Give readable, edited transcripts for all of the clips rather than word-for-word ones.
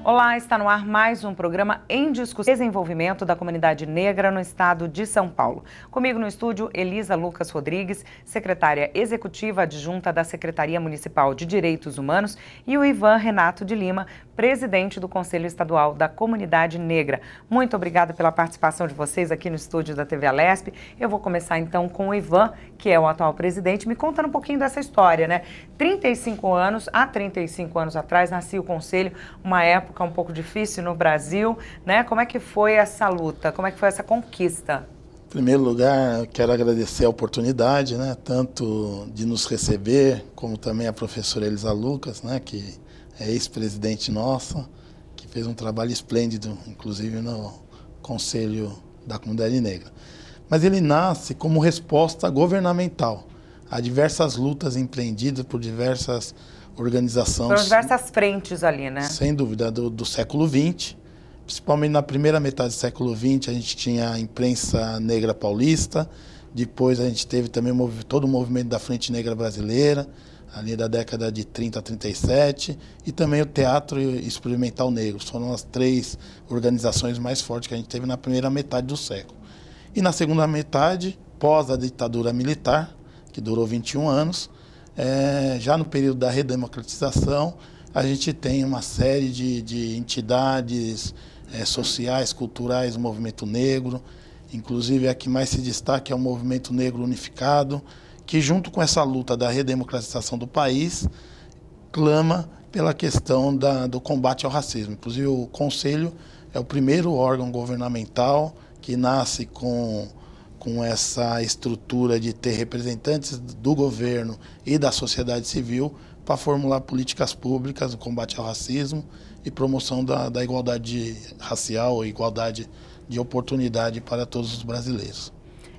Olá, está no ar mais um programa em discussão, desenvolvimento da comunidade negra no estado de São Paulo. Comigo no estúdio, Elisa Lucas Rodrigues, secretária executiva adjunta da Secretaria Municipal de Direitos Humanos, e o Ivan Renato de Lima, presidente do Conselho Estadual da Comunidade Negra. Muito obrigada pela participação de vocês aqui no estúdio da TV Alesp. Eu vou começar então com o Ivan, que é o atual presidente, me contando um pouquinho dessa história, né? 35 anos, há 35 anos atrás, nascia o Conselho, uma época um pouco difícil no Brasil, né? Como é que foi essa luta? Como é que foi essa conquista? Em primeiro lugar, quero agradecer a oportunidade, né? Tanto de nos receber, como também a professora Elisa Lucas, né? Que é ex-presidente nossa, que fez um trabalho esplêndido, inclusive no Conselho da Comunidade Negra. Mas ele nasce como resposta governamental a diversas lutas empreendidas por diversas organizações. Foram diversas frentes ali, né? Sem dúvida, do século XX. Principalmente na primeira metade do século XX, a gente tinha a imprensa negra paulista, depois a gente teve também todo o movimento da Frente Negra Brasileira, ali da década de 30 a 37, e também o Teatro Experimental Negro. Foram as três organizações mais fortes que a gente teve na primeira metade do século. E na segunda metade, pós a ditadura militar, que durou 21 anos, já no período da redemocratização, a gente tem uma série de entidades sociais, culturais, o movimento negro, inclusive a que mais se destaca é o movimento negro unificado, que junto com essa luta da redemocratização do país, clama pela questão do combate ao racismo. Inclusive o Conselho é o primeiro órgão governamental que nasce com essa estrutura de ter representantes do governo e da sociedade civil para formular políticas públicas no combate ao racismo e promoção da igualdade racial, igualdade de oportunidade para todos os brasileiros.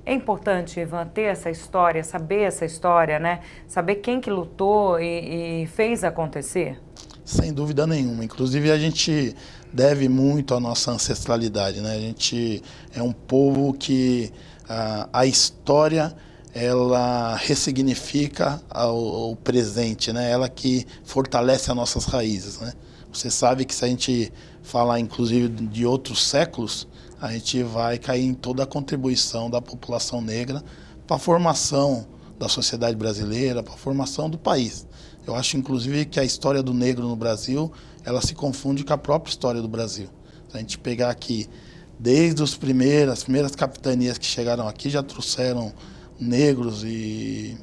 É importante, Ivan, ter essa história, saber essa história, né? Saber quem que lutou e fez acontecer? Sem dúvida nenhuma. Inclusive, a gente deve muito à nossa ancestralidade, né? A gente é um povo que a história, ela ressignifica o presente, né? Ela que fortalece as nossas raízes, né? Você sabe que se a gente falar, inclusive, de outros séculos, a gente vai cair em toda a contribuição da população negra para a formação da sociedade brasileira, para a formação do país. Eu acho, inclusive, que a história do negro no Brasil, ela se confunde com a própria história do Brasil. Se a gente pegar aqui, desde as primeiras capitanias que chegaram aqui, já trouxeram negros e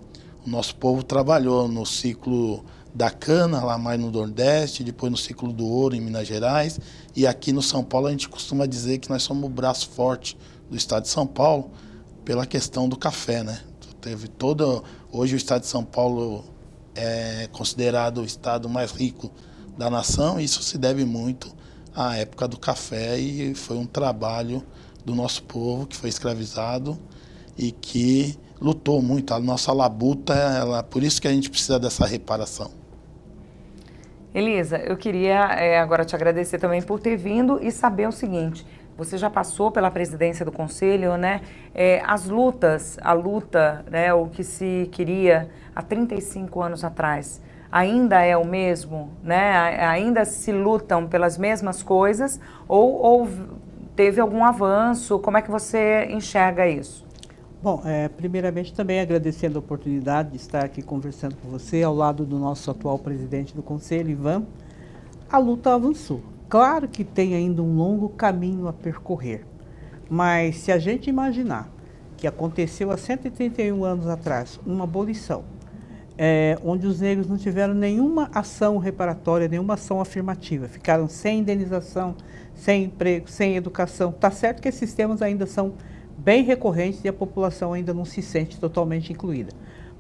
o nosso povo trabalhou no ciclo da cana, lá mais no Nordeste, depois no ciclo do ouro em Minas Gerais, e aqui no São Paulo a gente costuma dizer que nós somos o braço forte do estado de São Paulo pela questão do café, né? Hoje o estado de São Paulo é considerado o estado mais rico da nação, e isso se deve muito à época do café, e foi um trabalho do nosso povo que foi escravizado e que lutou muito. A nossa labuta, por isso que a gente precisa dessa reparação. Elisa, eu queria agora te agradecer também por ter vindo e saber o seguinte: você já passou pela presidência do Conselho, né? A luta, né, o que se queria há 35 anos atrás, ainda é o mesmo, né? Ainda se lutam pelas mesmas coisas ou teve algum avanço? Como é que você enxerga isso? Bom, primeiramente também agradecendo a oportunidade de estar aqui conversando com você, ao lado do nosso atual presidente do Conselho, Ivan. A luta avançou. Claro que tem ainda um longo caminho a percorrer, mas se a gente imaginar que aconteceu há 131 anos atrás uma abolição, onde os negros não tiveram nenhuma ação reparatória, nenhuma ação afirmativa, ficaram sem indenização, sem emprego, sem educação. Tá certo que esses sistemas ainda são bem recorrentes e a população ainda não se sente totalmente incluída.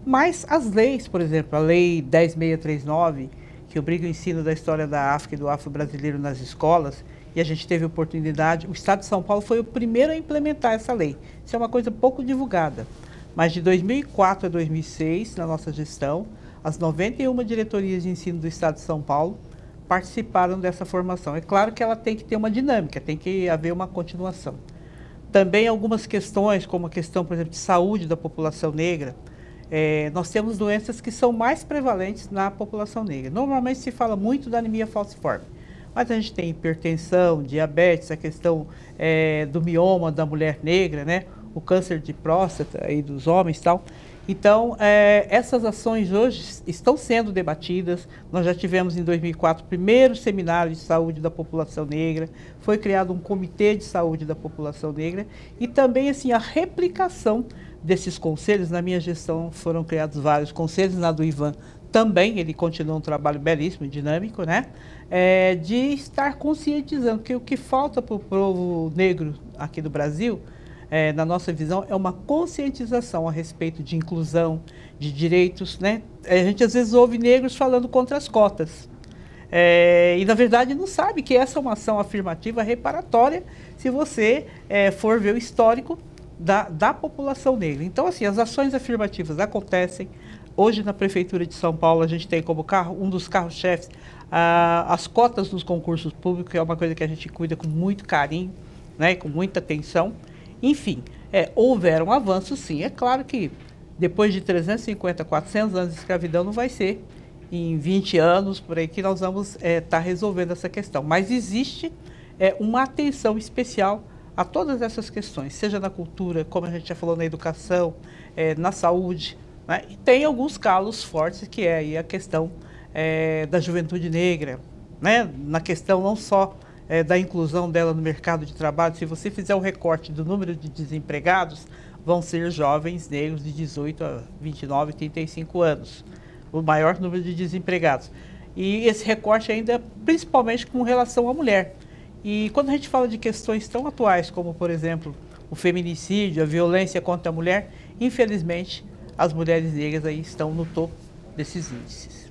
Mas as leis, por exemplo, a Lei 10.639, que obriga o ensino da história da África e do afro-brasileiro nas escolas, e a gente teve oportunidade, o Estado de São Paulo foi o primeiro a implementar essa lei. Isso é uma coisa pouco divulgada. Mas de 2004 a 2006, na nossa gestão, as 91 diretorias de ensino do Estado de São Paulo participaram dessa formação. É claro que ela tem que ter uma dinâmica, tem que haver uma continuação. Também algumas questões, como a questão, por exemplo, de saúde da população negra, nós temos doenças que são mais prevalentes na população negra. Normalmente se fala muito da anemia falciforme, mas a gente tem hipertensão, diabetes, a questão do mioma da mulher negra, né? O câncer de próstata aí dos homens e tal. Então, essas ações hoje estão sendo debatidas. Nós já tivemos em 2004 o primeiro seminário de saúde da população negra, foi criado um comitê de saúde da população negra e também assim, a replicação desses conselhos. Na minha gestão foram criados vários conselhos, na do Ivan também, ele continua um trabalho belíssimo, dinâmico, né? De estar conscientizando que o que falta para o povo negro aqui do Brasil, na nossa visão, é uma conscientização a respeito de inclusão, de direitos, né? A gente às vezes ouve negros falando contra as cotas. E na verdade não sabe que essa é uma ação afirmativa reparatória se você for ver o histórico da população negra. Então, assim, as ações afirmativas acontecem. Hoje, na Prefeitura de São Paulo, a gente tem como um dos carros-chefes as cotas nos concursos públicos, que é uma coisa que a gente cuida com muito carinho, né, com muita atenção. Enfim, houveram avanços, sim. É claro que depois de 350, 400 anos de escravidão, não vai ser em 20 anos, por aí, que nós vamos estar resolvendo essa questão. Mas existe uma atenção especial a todas essas questões, seja na cultura, como a gente já falou, na educação, na saúde, né? E tem alguns calos fortes, que é aí a questão da juventude negra, né? Na questão não só da inclusão dela no mercado de trabalho. Se você fizer um recorte do número de desempregados, vão ser jovens negros de 18 a 29, 35 anos, o maior número de desempregados. E esse recorte ainda principalmente com relação à mulher. E quando a gente fala de questões tão atuais como, por exemplo, o feminicídio, a violência contra a mulher, infelizmente, as mulheres negras aí estão no topo desses índices.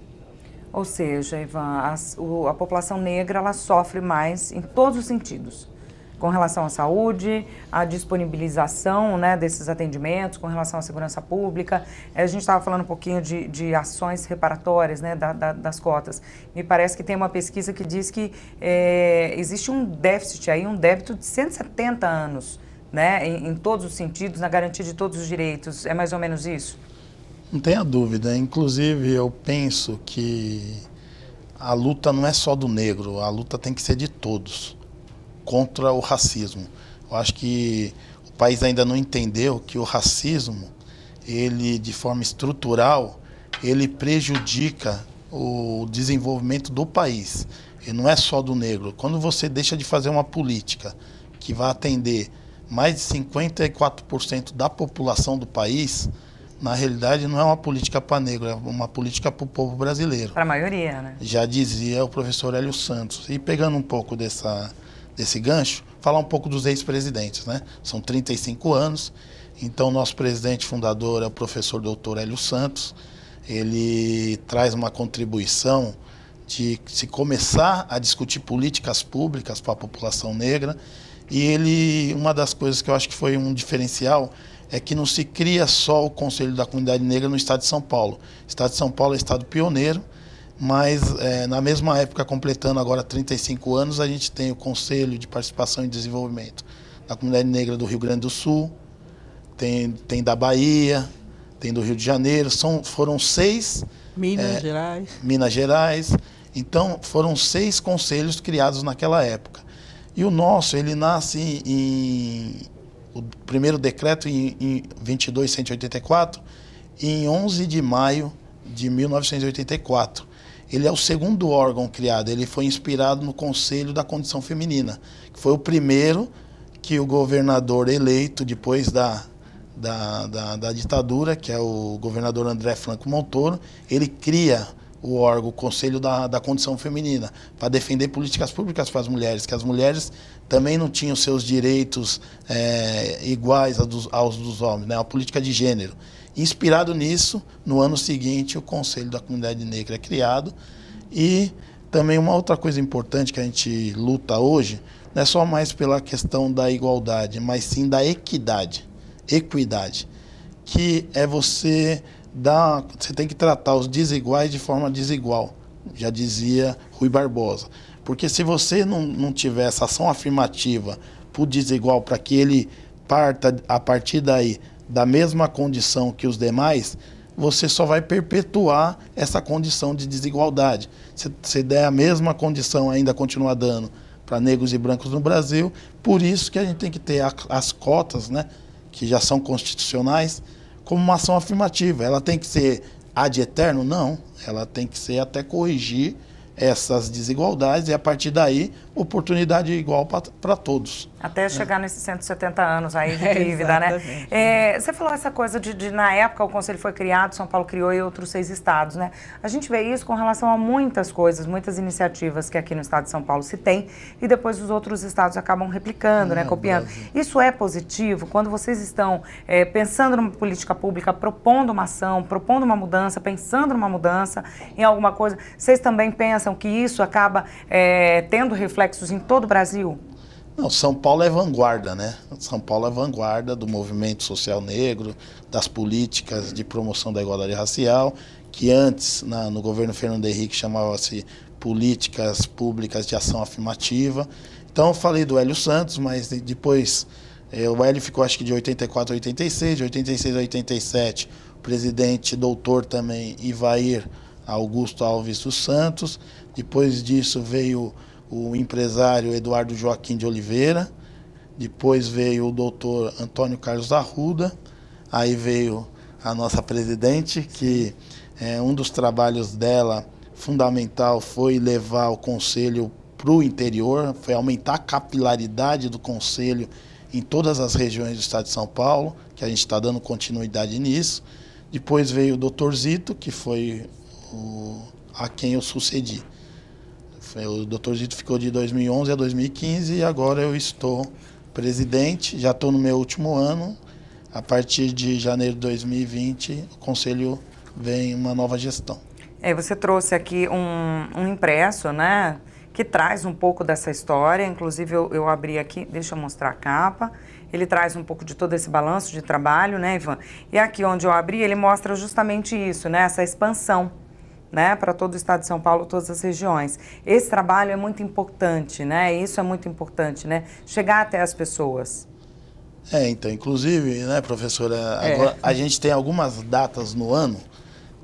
Ou seja, Ivan, a população negra ela sofre mais em todos os sentidos, com relação à saúde, à disponibilização, né, desses atendimentos, com relação à segurança pública. A gente estava falando um pouquinho de ações reparatórias, né, das cotas. Me parece que tem uma pesquisa que diz que existe um déficit aí, um débito de 170 anos, né, em todos os sentidos, na garantia de todos os direitos. É mais ou menos isso? Não tenha dúvida. Inclusive, eu penso que a luta não é só do negro, a luta tem que ser de todos contra o racismo. Eu acho que o país ainda não entendeu que o racismo, ele, de forma estrutural, ele prejudica o desenvolvimento do país. E não é só do negro. Quando você deixa de fazer uma política que vai atender mais de 54% da população do país, na realidade não é uma política para negro, é uma política para o povo brasileiro. Para a maioria, né? Já dizia o professor Hélio Santos. E pegando um pouco desse gancho, falar um pouco dos ex-presidentes, né? São 35 anos, então nosso presidente fundador é o professor doutor Hélio Santos. Ele traz uma contribuição de se começar a discutir políticas públicas para a população negra. E uma das coisas que eu acho que foi um diferencial é que não se cria só o Conselho da Comunidade Negra no estado de São Paulo. O estado de São Paulo é estado pioneiro, mas na mesma época, completando agora 35 anos, a gente tem o Conselho de Participação e Desenvolvimento da Comunidade Negra do Rio Grande do Sul, tem da Bahia, tem do Rio de Janeiro, foram 6... Minas Gerais. Então, foram 6 conselhos criados naquela época. E o nosso, ele nasce o primeiro decreto em 22.184, em 11 de maio de 1984. Ele é o segundo órgão criado, ele foi inspirado no Conselho da Condição Feminina, que foi o primeiro que o governador eleito depois da ditadura, que é o governador André Franco Montoro, ele cria o órgão, o Conselho da Condição Feminina, para defender políticas públicas para as mulheres, que as mulheres também não tinham seus direitos iguais aos dos homens, né? A política de gênero. Inspirado nisso, no ano seguinte, o Conselho da Comunidade Negra é criado. E também uma outra coisa importante que a gente luta hoje, não é só mais pela questão da igualdade, mas sim da equidade, que é você tem que tratar os desiguais de forma desigual, já dizia Rui Barbosa. Porque se você não tiver essa ação afirmativa para o desigual, para que ele parta a partir daí da mesma condição que os demais, você só vai perpetuar essa condição de desigualdade. Se der a mesma condição, ainda continuar dando para negros e brancos no Brasil, por isso que a gente tem que ter as cotas, né, que já são constitucionais, como uma ação afirmativa. Ela tem que ser ad eterno? Não. Ela tem que ser até corrigir essas desigualdades e, a partir daí, oportunidade igual para todos. Até chegar nesses 170 anos aí de dívida, né? Você falou essa coisa de, na época, o Conselho foi criado, São Paulo criou e outros 6 estados, né? A gente vê isso com relação a muitas coisas, muitas iniciativas que aqui no estado de São Paulo se tem e depois os outros estados acabam replicando, né? Copiando. Isso é positivo? Quando vocês estão pensando numa política pública, propondo uma ação, propondo uma mudança, pensando numa mudança, em alguma coisa, vocês também pensam que isso acaba tendo reflexos em todo o Brasil? Não, São Paulo é vanguarda, né? São Paulo é vanguarda do movimento social negro, das políticas de promoção da igualdade racial, que antes, no governo Fernando Henrique, chamava-se Políticas Públicas de Ação Afirmativa. Então, eu falei do Hélio Santos, mas depois o Hélio ficou, acho que de 84 a 86, de 86 a 87, o presidente doutor também, Ivair Augusto Alves dos Santos. Depois disso veio o empresário Eduardo Joaquim de Oliveira, depois veio o doutor Antônio Carlos Arruda, aí veio a nossa presidente, que um dos trabalhos dela fundamental foi levar o conselho para o interior, foi aumentar a capilaridade do conselho em todas as regiões do estado de São Paulo, que a gente está dando continuidade nisso. Depois veio o doutor Zito, que foi a quem eu sucedi. O doutor Zito ficou de 2011 a 2015 e agora eu estou presidente, já estou no meu último ano. A partir de janeiro de 2020, o conselho vem uma nova gestão. Você trouxe aqui um impresso, né, que traz um pouco dessa história, inclusive eu abri aqui, deixa eu mostrar a capa. Ele traz um pouco de todo esse balanço de trabalho, né, Ivan? E aqui onde eu abri, ele mostra justamente isso, né, essa expansão, né, para todo o estado de São Paulo, todas as regiões. Esse trabalho é muito importante, né? Isso é muito importante, né? Chegar até as pessoas. Então, inclusive, né, professora, agora a gente tem algumas datas no ano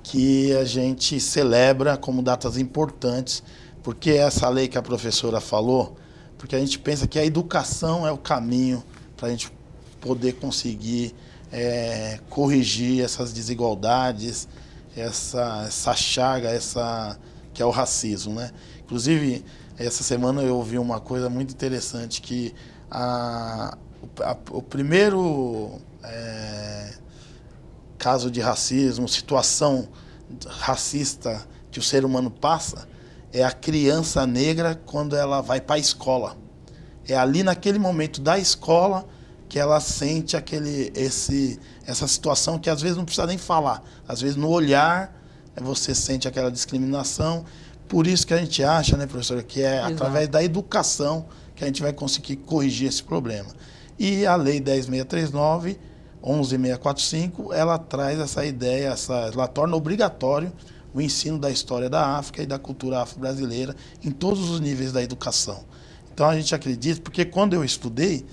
que a gente celebra como datas importantes, porque essa lei que a professora falou, porque a gente pensa que a educação é o caminho para a gente poder conseguir corrigir essas desigualdades, essa chaga, que é o racismo, né? Inclusive, essa semana eu ouvi uma coisa muito interessante, que o primeiro caso de racismo, situação racista que o ser humano passa, é a criança negra quando ela vai para a escola. É ali naquele momento da escola que ela sente essa situação que às vezes não precisa nem falar. Às vezes no olhar você sente aquela discriminação. Por isso que a gente acha, né, professora, que através da educação que a gente vai conseguir corrigir esse problema. E a Lei 10.639, 11.645, ela traz essa ideia, ela torna obrigatório o ensino da história da África e da cultura afro-brasileira em todos os níveis da educação. Então a gente acredita, porque quando eu estudei,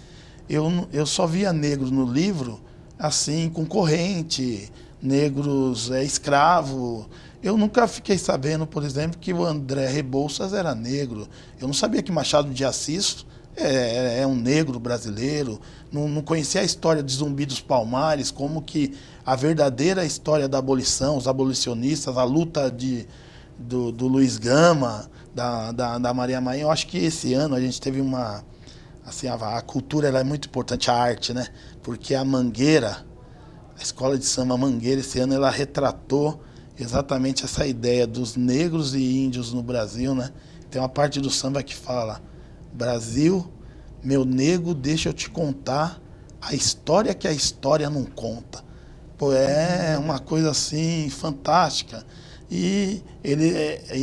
eu só via negros no livro, assim, com corrente, negros escravo. Eu nunca fiquei sabendo, por exemplo, que o André Rebouças era negro. Eu não sabia que Machado de Assis é um negro brasileiro. Não conhecia a história de Zumbi dos Palmares, como que a verdadeira história da abolição, os abolicionistas, a luta do Luiz Gama, da Maria Marinha. Eu acho que esse ano a gente teve uma... Assim, a cultura ela é muito importante, a arte, né? Porque a Mangueira, a escola de samba Mangueira, esse ano ela retratou exatamente essa ideia dos negros e índios no Brasil, né? Tem uma parte do samba que fala: Brasil, meu nego, deixa eu te contar a história que a história não conta. Pô, é uma coisa assim fantástica. E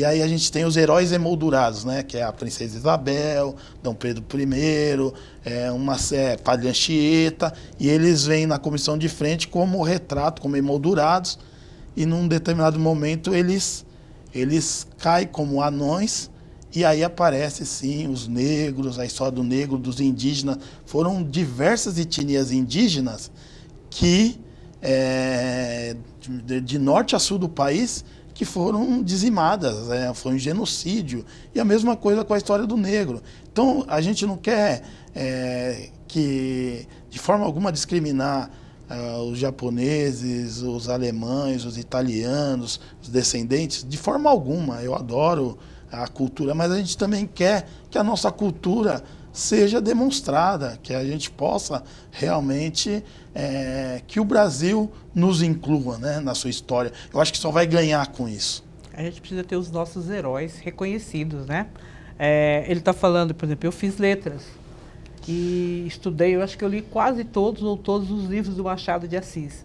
aí a gente tem os heróis emoldurados, né? Que é a Princesa Isabel, Dom Pedro I, Padre Anchieta, e eles vêm na comissão de frente como retrato, como emoldurados, e num determinado momento eles caem como anões, e aí aparece sim os negros, a história do negro, dos indígenas. Foram diversas etnias indígenas que de norte a sul do país que foram dizimadas, foi um genocídio. E a mesma coisa com a história do negro. Então, a gente não quer que, de forma alguma, discriminar os japoneses, os alemães, os italianos, os descendentes, de forma alguma. Eu adoro a cultura, mas a gente também quer que a nossa cultura seja demonstrada, que a gente possa realmente, que o Brasil nos inclua, né, na sua história. Eu acho que só vai ganhar com isso. A gente precisa ter os nossos heróis reconhecidos, né? Ele está falando, por exemplo, eu fiz letras e estudei, eu acho que eu li quase todos ou todos os livros do Machado de Assis.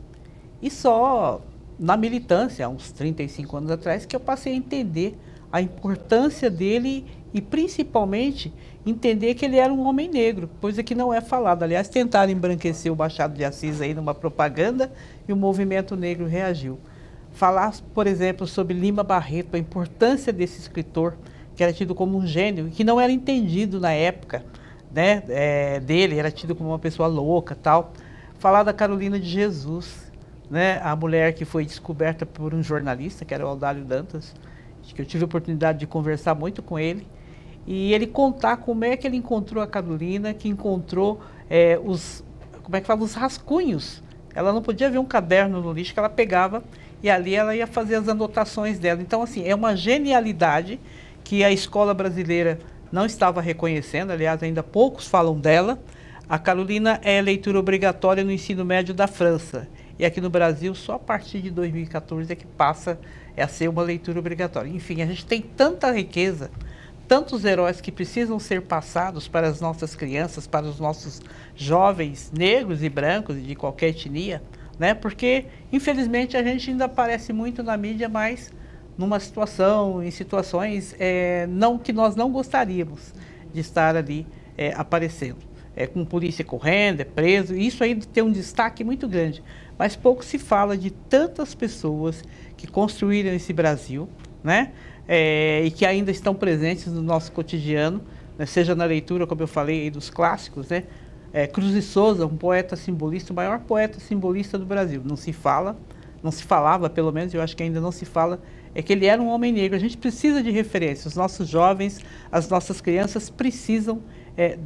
E só na militância, há uns 35 anos atrás, que eu passei a entender a importância dele e principalmente entender que ele era um homem negro, coisa que não é falada. Aliás, tentaram embranquecer o Machado de Assis aí numa propaganda e o movimento negro reagiu. Falar, por exemplo, sobre Lima Barreto, a importância desse escritor, que era tido como um gênio, que não era entendido na época, né, dele, era tido como uma pessoa louca, tal. Falar da Carolina de Jesus, né, a mulher que foi descoberta por um jornalista, que era o Audálio Dantas, que eu tive a oportunidade de conversar muito com ele, e ele contar como é que ele encontrou a Carolina, que encontrou os rascunhos. Ela não podia ver um caderno no lixo que ela pegava e ali ela ia fazer as anotações dela. Então, assim, é uma genialidade que a escola brasileira não estava reconhecendo, aliás, ainda poucos falam dela. A Carolina é leitura obrigatória no ensino médio da França. E aqui no Brasil, só a partir de 2014 é que passa a ser uma leitura obrigatória. Enfim, a gente tem tanta riqueza, tantos heróis que precisam ser passados para as nossas crianças, para os nossos jovens negros e brancos de qualquer etnia, né? Porque, infelizmente, a gente ainda aparece muito na mídia, mas em situações que nós não gostaríamos de estar ali aparecendo. Com polícia correndo, preso, isso aí tem um destaque muito grande. Mas pouco se fala de tantas pessoas que construíram esse Brasil, né? E que ainda estão presentes no nosso cotidiano, né? Seja na leitura, como eu falei, aí, dos clássicos, né? Cruz de Souza, um poeta simbolista, o maior poeta simbolista do Brasil. Não se falava, pelo menos, eu acho que ainda não se fala, que ele era um homem negro. A gente precisa de referência, os nossos jovens, as nossas crianças precisam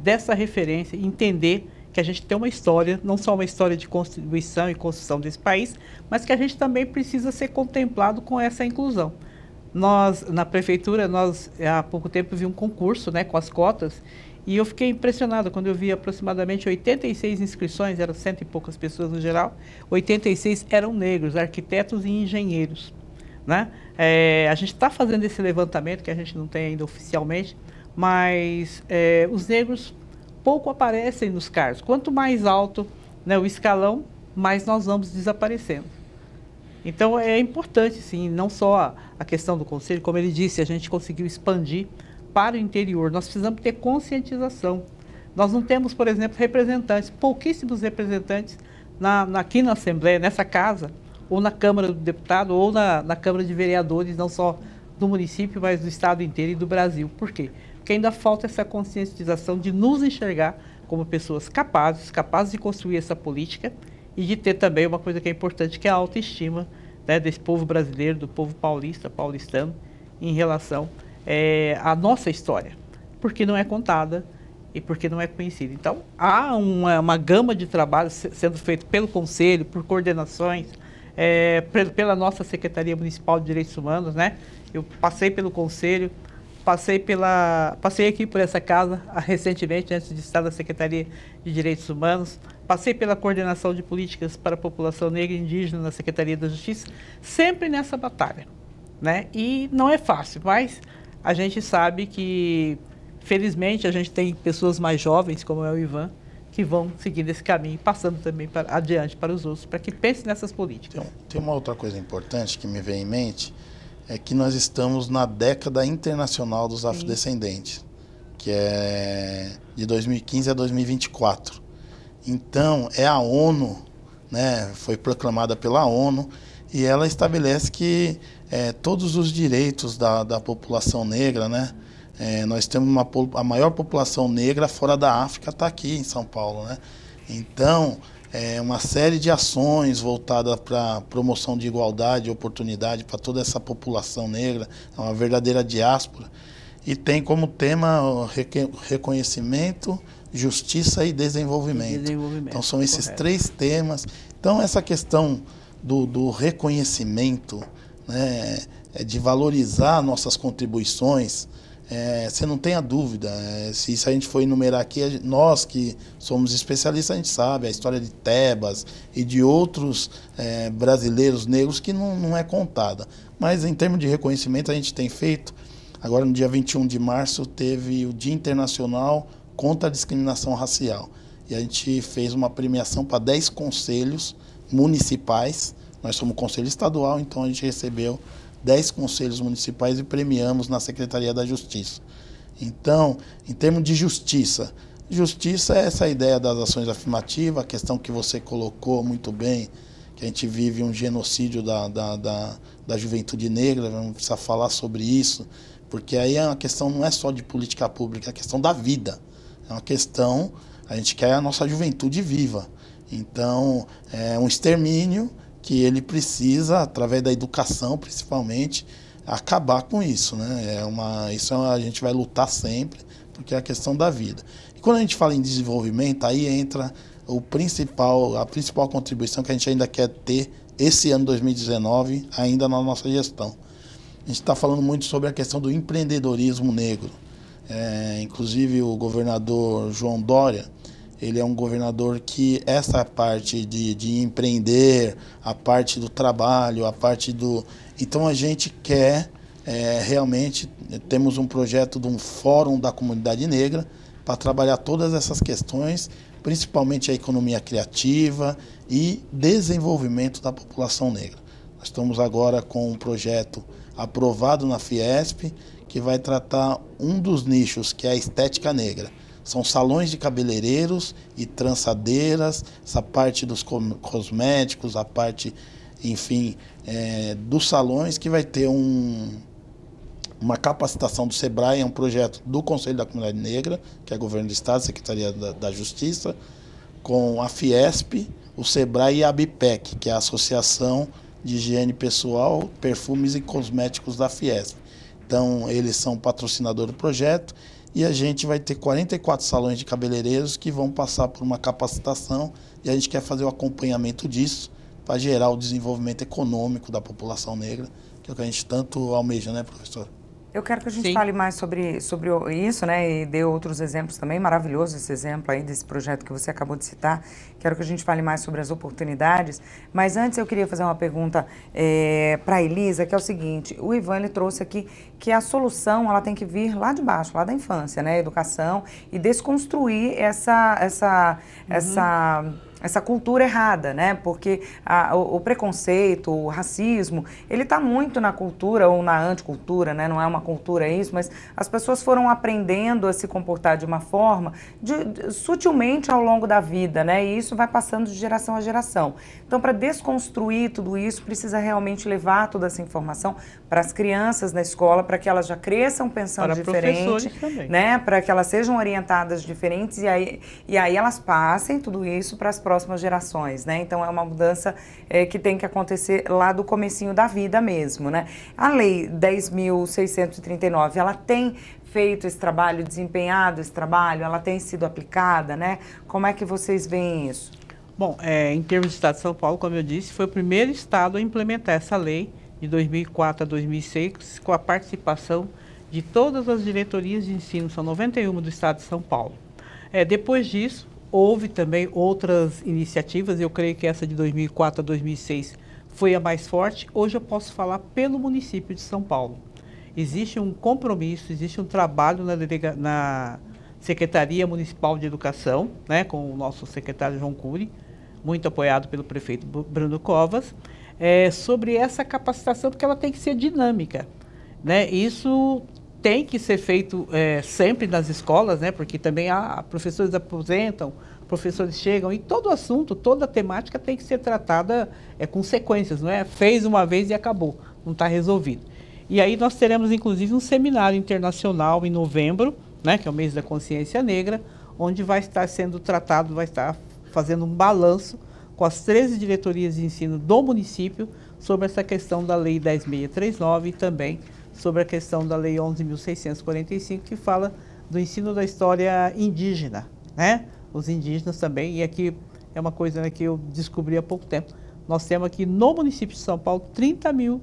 dessa referência, entender que a gente tem uma história, não só uma história de constituição e construção desse país, mas que a gente também precisa ser contemplado com essa inclusão. Nós, na prefeitura, há pouco tempo vi um concurso, né, com as cotas, e eu fiquei impressionado quando eu vi aproximadamente 86 inscrições, eram 100 e poucas pessoas no geral, 86 eram negros, arquitetos e engenheiros, né? A gente está fazendo esse levantamento, que a gente não tem ainda oficialmente, mas os negros pouco aparecem nos cargos. Quanto mais alto, né, o escalão, mais nós vamos desaparecendo. Então é importante, sim, não só a questão do conselho, como ele disse, a gente conseguiu expandir para o interior. Nós precisamos ter conscientização. Nós não temos, por exemplo, representantes, pouquíssimos representantes aqui na Assembleia, nessa casa, ou na Câmara do Deputado, ou na Câmara de Vereadores, não só do município, mas do estado inteiro e do Brasil. Por quê? Porque ainda falta essa conscientização de nos enxergar como pessoas capazes de construir essa política e de ter também uma coisa que é importante, que é a autoestima, né, desse povo brasileiro, do povo paulistano, em relação à nossa história, porque não é contada e porque não é conhecida. Então, há uma gama de trabalhos sendo feito pelo Conselho, por coordenações, pela nossa Secretaria Municipal de Direitos Humanos, né? Eu passei pelo Conselho, passei aqui por essa casa recentemente, antes de estar na Secretaria de Direitos Humanos, passei pela coordenação de políticas para a população negra e indígena na Secretaria da Justiça, sempre nessa batalha, né? E não é fácil, mas a gente sabe que, felizmente, a gente tem pessoas mais jovens, como é o Ivan, que vão seguindo esse caminho, passando também adiante para os outros, para que pensem nessas políticas. Tem uma outra coisa importante que me vem em mente, é que nós estamos na década internacional dos afrodescendentes, que é de 2015 a 2024. Então, é a ONU, né, foi proclamada pela ONU, e ela estabelece que todos os direitos da população negra, né, nós temos a maior população negra fora da África, está aqui em São Paulo, né? Então, uma série de ações voltadas para a promoção de igualdade e oportunidade para toda essa população negra, é uma verdadeira diáspora, e tem como tema o reconhecimento, justiça e desenvolvimento. Então são esses três temas. Então essa questão do reconhecimento, né, de valorizar nossas contribuições, você não tenha dúvida, se a gente for enumerar aqui, nós que somos especialistas, a gente sabe a história de Tebas e de outros brasileiros negros que não é contada. Mas em termos de reconhecimento a gente tem feito, agora no dia 21 de março teve o Dia Internacional contra a Discriminação Racial. E a gente fez uma premiação para 10 conselhos municipais, nós somos conselho estadual, então a gente recebeu 10 conselhos municipais e premiamos na Secretaria da Justiça. Então, em termos de justiça, justiça é essa ideia das ações afirmativas, a questão que você colocou muito bem, que a gente vive um genocídio da juventude negra, vamos precisar falar sobre isso, porque aí é uma questão, não é só de política pública, é a questão da vida. É uma questão, a gente quer a nossa juventude viva. Então, é um extermínio que ele precisa, através da educação principalmente, acabar com isso, né? Isso a gente vai lutar sempre, porque é a questão da vida. E quando a gente fala em desenvolvimento, aí entra a principal contribuição que a gente ainda quer ter esse ano 2019, ainda na nossa gestão. A gente está falando muito sobre a questão do empreendedorismo negro. Inclusive o governador João Dória, ele é um governador que essa parte de empreender, a parte do trabalho, a parte do... Então a gente quer realmente, temos um projeto de um fórum da comunidade negra para trabalhar todas essas questões, principalmente a economia criativa e desenvolvimento da população negra. Nós estamos agora com um projeto aprovado na Fiesp, que vai tratar um dos nichos, que é a estética negra. São salões de cabeleireiros e trançadeiras, essa parte dos cosméticos, a parte, enfim, dos salões, que vai ter uma capacitação do SEBRAE, é um projeto do Conselho da Comunidade Negra, que é Governo do Estado, Secretaria da Justiça, com a Fiesp, o SEBRAE e a ABIPEC, que é a Associação de Higiene Pessoal, Perfumes e Cosméticos da Fiesp. Então, eles são patrocinador do projeto, e a gente vai ter 44 salões de cabeleireiros que vão passar por uma capacitação, e a gente quer fazer o acompanhamento disso para gerar o desenvolvimento econômico da população negra, que é o que a gente tanto almeja, né, professor? Eu quero que a gente fale mais sobre isso, né, e dê outros exemplos também. Maravilhoso esse exemplo aí desse projeto que você acabou de citar. Quero que a gente fale mais sobre as oportunidades. Mas antes eu queria fazer uma pergunta para a Elisa, que é o seguinte: o Ivan, ele trouxe aqui que a solução ela tem que vir lá de baixo, lá da infância, né, educação, e desconstruir essa cultura errada, né? Porque o preconceito, o racismo, ele está muito na cultura ou na anticultura, né? Não é uma cultura isso, mas as pessoas foram aprendendo a se comportar de uma forma sutilmente ao longo da vida, né? E isso vai passando de geração a geração. Então, para desconstruir tudo isso, precisa realmente levar toda essa informação para as crianças na escola, para que elas já cresçam pensando diferente, né? Para que elas sejam orientadas diferentes e aí elas passem tudo isso para as próximas gerações, né? Então é uma mudança que tem que acontecer lá do comecinho da vida mesmo, né? A Lei 10.639, ela tem feito esse trabalho, desempenhado esse trabalho, ela tem sido aplicada, né? Como é que vocês veem isso? Bom, em termos de Estado de São Paulo, como eu disse, foi o primeiro estado a implementar essa lei de 2004 a 2006, com a participação de todas as diretorias de ensino, são 91 do Estado de São Paulo. Depois disso, houve também outras iniciativas, eu creio que essa de 2004 a 2006 foi a mais forte. Hoje eu posso falar pelo município de São Paulo. Existe um compromisso, existe um trabalho na Secretaria Municipal de Educação, né, com o nosso secretário João Cury, muito apoiado pelo prefeito Bruno Covas, sobre essa capacitação, porque ela tem que ser dinâmica, né? Isso tem que ser feito sempre nas escolas, né? Porque também professores aposentam, professores chegam, e todo assunto, toda temática tem que ser tratada com sequências, não é? Fez uma vez e acabou, não está resolvido. E aí nós teremos, inclusive, um seminário internacional em novembro, né? Que é o mês da consciência negra, onde vai estar sendo tratado, vai estar fazendo um balanço com as 13 diretorias de ensino do município sobre essa questão da Lei 10.639 e também sobre a questão da Lei 11.645, que fala do ensino da história indígena, né? Os indígenas também, e aqui é uma coisa, né, que eu descobri há pouco tempo. Nós temos aqui no município de São Paulo 30 mil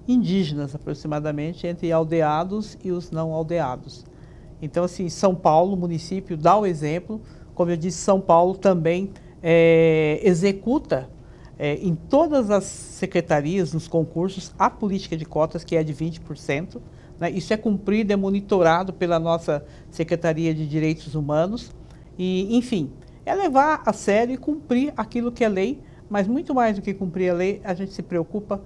indígenas aproximadamente, entre aldeados e os não aldeados. Então, assim, São Paulo, o município, dá o exemplo. Como eu disse, São Paulo também executa em todas as secretarias, nos concursos, a política de cotas, que é de 20%. Né? Isso é cumprido, é monitorado pela nossa Secretaria de Direitos Humanos. E, enfim, é levar a sério e cumprir aquilo que é lei, mas muito mais do que cumprir a lei, a gente se preocupa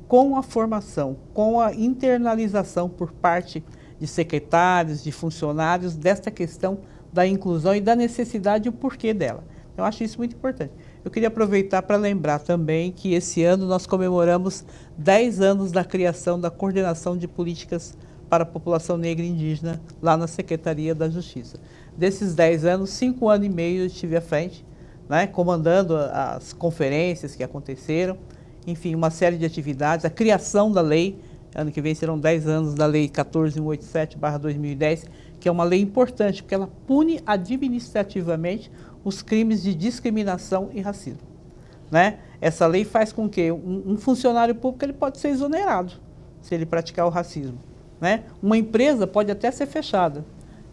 com a formação, com a internalização por parte de secretários, de funcionários, desta questão da inclusão e da necessidade e o porquê dela. Eu acho isso muito importante. Eu queria aproveitar para lembrar também que esse ano nós comemoramos 10 anos da criação da Coordenação de Políticas para a População Negra e Indígena, lá na Secretaria da Justiça. Desses 10 anos, 5 anos e meio eu estive à frente, né, comandando as conferências que aconteceram, enfim, uma série de atividades, a criação da lei, ano que vem serão 10 anos da Lei 14.187/2010, que é uma lei importante, porque ela pune administrativamente os crimes de discriminação e racismo. Né? Essa lei faz com que um funcionário público ele pode ser exonerado se ele praticar o racismo. Né? Uma empresa pode até ser fechada.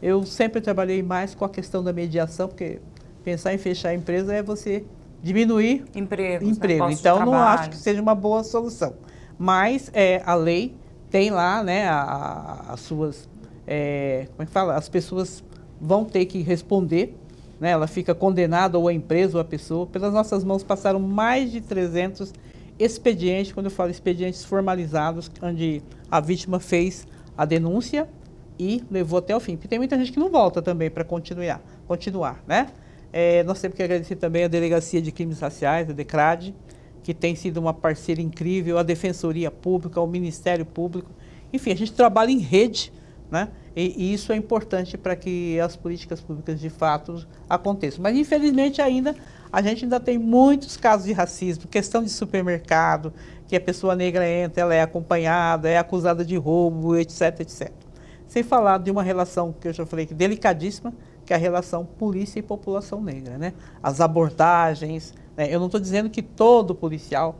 Eu sempre trabalhei mais com a questão da mediação, porque pensar em fechar a empresa é você diminuir emprego. Né? Então, não acho que seja uma boa solução. Mas a lei tem lá, né, as suas... como é que fala? As pessoas vão ter que responder, né? Ela fica condenada, ou a empresa ou a pessoa. Pelas nossas mãos passaram mais de 300 expedientes, quando eu falo expedientes formalizados, onde a vítima fez a denúncia e levou até o fim. Porque tem muita gente que não volta também para continuar, né? Nós temos que agradecer também a Delegacia de Crimes Raciais, a DECRAD, que tem sido uma parceira incrível, a Defensoria Pública, o Ministério Público. Enfim, a gente trabalha em rede, né? E isso é importante para que as políticas públicas de fato aconteçam. Mas, infelizmente, a gente ainda tem muitos casos de racismo, questão de supermercado, que a pessoa negra entra, ela é acompanhada, é acusada de roubo, etc, etc. Sem falar de uma relação, que eu já falei, delicadíssima, que é a relação polícia e população negra, né? As abordagens, né? Eu não estou dizendo que todo policial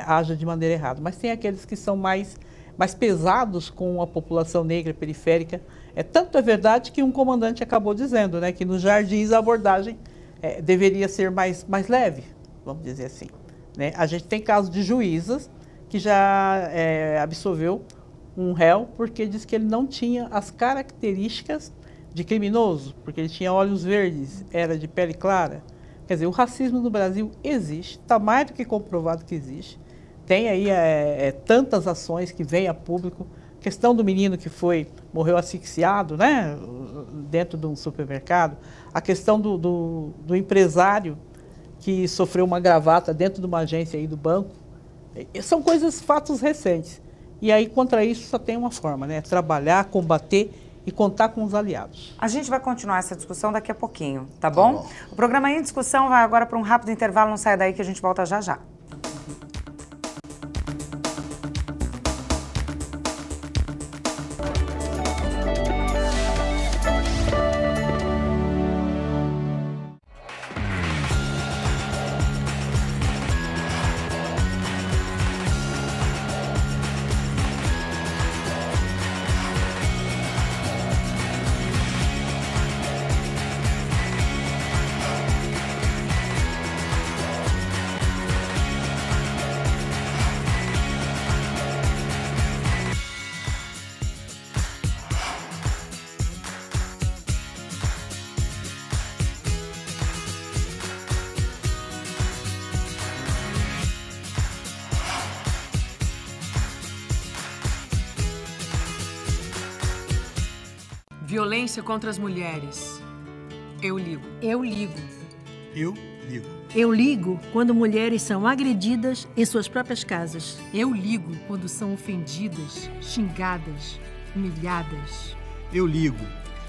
haja de maneira errada, mas tem aqueles que são mais pesados com a população negra periférica. Tanto é verdade que um comandante acabou dizendo, né, que nos Jardins a abordagem deveria ser mais leve, vamos dizer assim. Né? A gente tem casos de juízas que já absolveu um réu porque diz que ele não tinha as características de criminoso, porque ele tinha olhos verdes, era de pele clara. Quer dizer, o racismo no Brasil existe, está mais do que comprovado que existe. Tem aí tantas ações que vêm a público. A questão do menino que morreu asfixiado, né, dentro de um supermercado. A questão do empresário que sofreu uma gravata dentro de uma agência aí do banco. São fatos recentes. E aí, contra isso, só tem uma forma, né? Trabalhar, combater e contar com os aliados. A gente vai continuar essa discussão daqui a pouquinho, tá bom? O programa Em Discussão vai agora para um rápido intervalo. Não saia daí que a gente volta já já. Violência contra as mulheres. Eu ligo. Eu ligo. Eu ligo. Eu ligo quando mulheres são agredidas em suas próprias casas. Eu ligo quando são ofendidas, xingadas, humilhadas. Eu ligo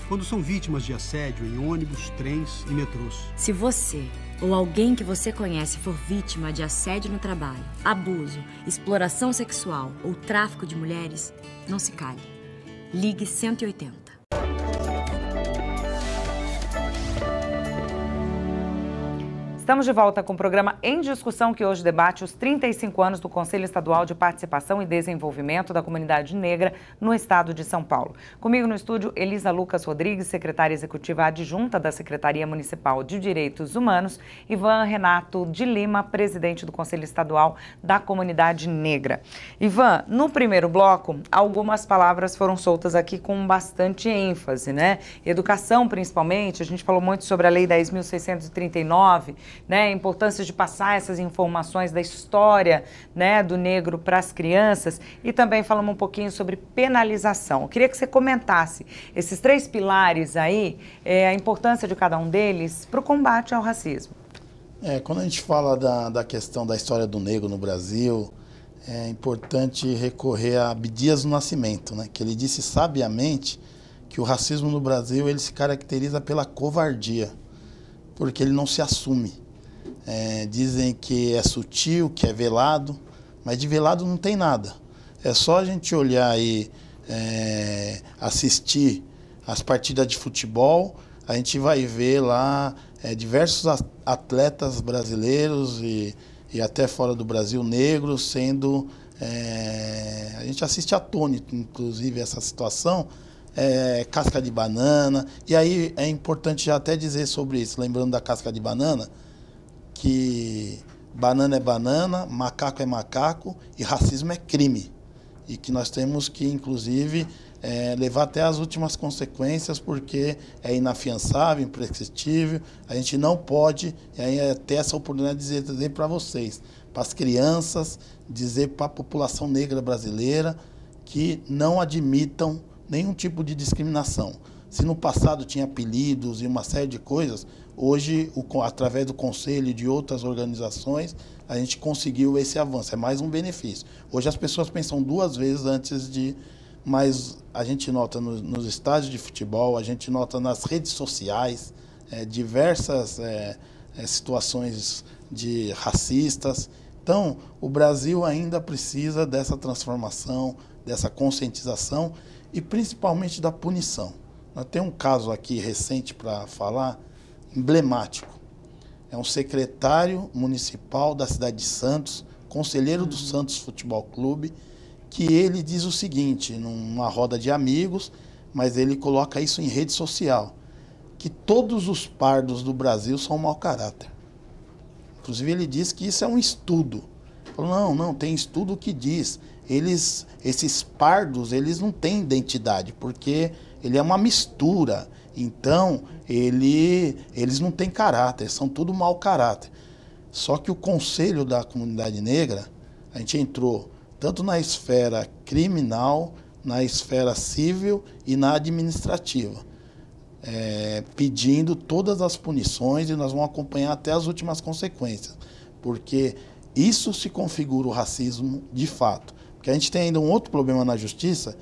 quando são vítimas de assédio em ônibus, trens e metrôs. Se você ou alguém que você conhece for vítima de assédio no trabalho, abuso, exploração sexual ou tráfico de mulheres, não se cale. Ligue 180. Estamos de volta com o programa Em Discussão, que hoje debate os 35 anos do Conselho Estadual de Participação e Desenvolvimento da Comunidade Negra no estado de São Paulo. Comigo no estúdio, Elisa Lucas Rodrigues, secretária executiva adjunta da Secretaria Municipal de Direitos Humanos, Ivan Renato de Lima, presidente do Conselho Estadual da Comunidade Negra. Ivan, no primeiro bloco, algumas palavras foram soltas aqui com bastante ênfase, né? Educação, principalmente, a gente falou muito sobre a Lei 10.639, né, a importância de passar essas informações da história, né, do negro para as crianças, e também falamos um pouquinho sobre penalização. Eu queria que você comentasse esses 3 pilares aí, a importância de cada um deles para o combate ao racismo. Quando a gente fala da questão da história do negro no Brasil, é importante recorrer a Abdias do Nascimento, né, que ele disse sabiamente que o racismo no Brasil ele se caracteriza pela covardia, porque ele não se assume. Dizem que é sutil, que é velado, mas de velado não tem nada. É só a gente olhar e assistir as partidas de futebol, a gente vai ver lá diversos atletas brasileiros e até fora do Brasil, negros, sendo... a gente assiste atônito, inclusive, essa situação, casca de banana. E aí é importante já até dizer sobre isso, lembrando da casca de banana, que banana é banana, macaco é macaco e racismo é crime. E que nós temos que, inclusive, levar até as últimas consequências, porque é inafiançável, imprescritível. A gente não pode ter essa oportunidade de dizer para vocês, para as crianças, dizer para a população negra brasileira que não admitam nenhum tipo de discriminação. Se no passado tinha apelidos e uma série de coisas, hoje, através do Conselho e de outras organizações, a gente conseguiu esse avanço. É mais um benefício. Hoje as pessoas pensam 2 vezes antes de... Mas a gente nota nos estádios de futebol, a gente nota nas redes sociais, diversas situações de racistas. Então, o Brasil ainda precisa dessa transformação, dessa conscientização e principalmente da punição. Nós temos um caso aqui recente para falar, emblemático. É um secretário municipal da cidade de Santos, conselheiro do Santos Futebol Clube, que ele diz o seguinte, numa roda de amigos, mas ele coloca isso em rede social, que todos os pardos do Brasil são mau caráter. Inclusive ele diz que isso é um estudo. Falou, não, tem estudo que diz, esses pardos, eles não têm identidade, porque ele é uma mistura. Então, eles não têm caráter, são tudo mau caráter. Só que o Conselho da Comunidade Negra, a gente entrou tanto na esfera criminal, na esfera civil e na administrativa, pedindo todas as punições, e nós vamos acompanhar até as últimas consequências, porque isso se configura o racismo de fato. Porque a gente tem ainda um outro problema na justiça,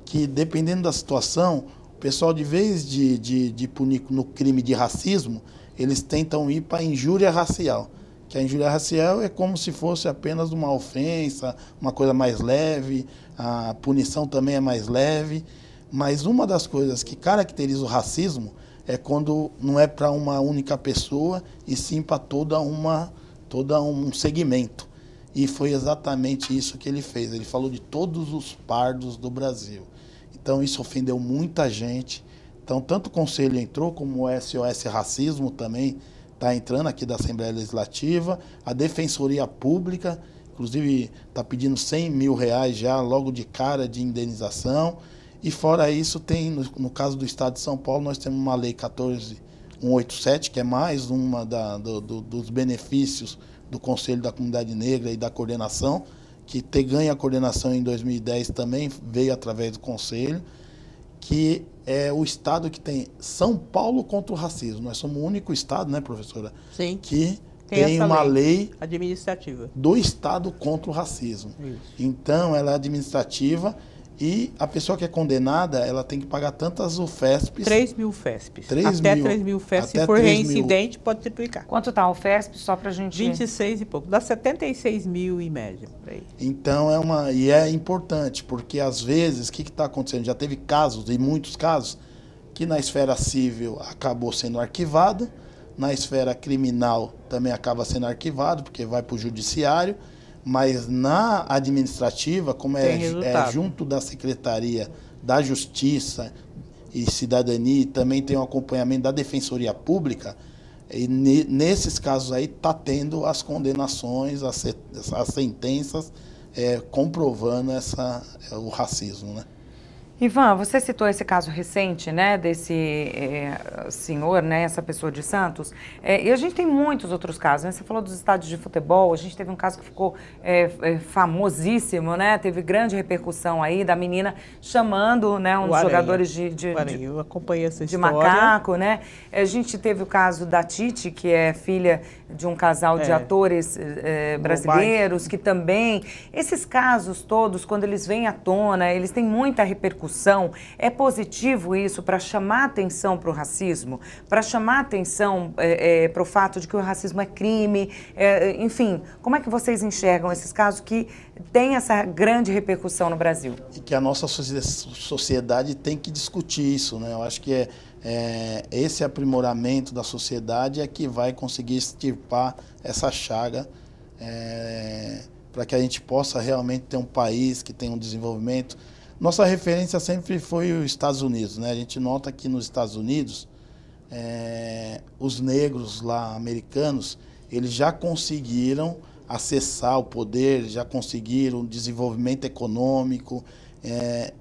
que dependendo da situação, o pessoal, de vez de punir no crime de racismo, eles tentam ir para a injúria racial. Que a injúria racial é como se fosse apenas uma ofensa, uma coisa mais leve, a punição também é mais leve. Mas uma das coisas que caracteriza o racismo é quando não é para uma única pessoa, e sim para todo um segmento. E foi exatamente isso que ele fez. Ele falou de todos os pardos do Brasil. Então isso ofendeu muita gente. Então tanto o Conselho entrou, como o SOS Racismo também está entrando aqui da Assembleia Legislativa. A Defensoria Pública, inclusive, está pedindo R$100 mil já logo de cara de indenização. E fora isso, tem, no caso do Estado de São Paulo, nós temos uma Lei 14.187, que é mais uma dos benefícios do Conselho da Comunidade Negra e da coordenação, que ganha a coordenação em 2010 também, veio através do Conselho, que é o estado que tem São Paulo contra o racismo. Nós somos o único estado, né, professora? Sim. Que tem uma lei administrativa do estado contra o racismo. Isso. Então, ela é administrativa E a pessoa que é condenada, ela tem que pagar tantas UFESPs. 3 mil UFESPs. 3 até mil, 3 mil UFESPs. até Se for 3 mil. reincidente, pode triplicar. Quanto está o FESP, só para a gente... 26 e pouco. Dá 76 mil em média. Por aí. Então, é importante, porque às vezes, o que está acontecendo? Já teve casos, e muitos casos, que na esfera civil acabou sendo arquivado, na esfera criminal também acaba sendo arquivado, porque vai para o judiciário, mas na administrativa, como é junto da Secretaria da Justiça e Cidadania, também tem um acompanhamento da Defensoria Pública, e nesses casos aí está tendo as condenações, as sentenças, comprovando o racismo, né? Ivan, você citou esse caso recente, né, desse senhor, né, essa pessoa de Santos, e a gente tem muitos outros casos, né? Você falou dos estádios de futebol, a gente teve um caso que ficou famosíssimo, né, teve grande repercussão aí da menina chamando, né, um dos jogadores eu acompanhei essa de história. macaco, né? A gente teve o caso da Titi, que é filha de um casal de atores brasileiros, que também, esses casos todos, quando eles vêm à tona, eles têm muita repercussão. É positivo isso para chamar atenção para o racismo, para chamar atenção para o fato de que o racismo é crime, enfim, como é que vocês enxergam esses casos que têm essa grande repercussão no Brasil? E que a nossa sociedade tem que discutir isso, né? Eu acho que esse aprimoramento da sociedade é que vai conseguir extirpar essa chaga para que a gente possa realmente ter um país que tenha um desenvolvimento. Nossa referência sempre foi os Estados Unidos, né? A gente nota que nos Estados Unidos, os negros lá americanos, eles já conseguiram acessar o poder, já conseguiram desenvolvimento econômico.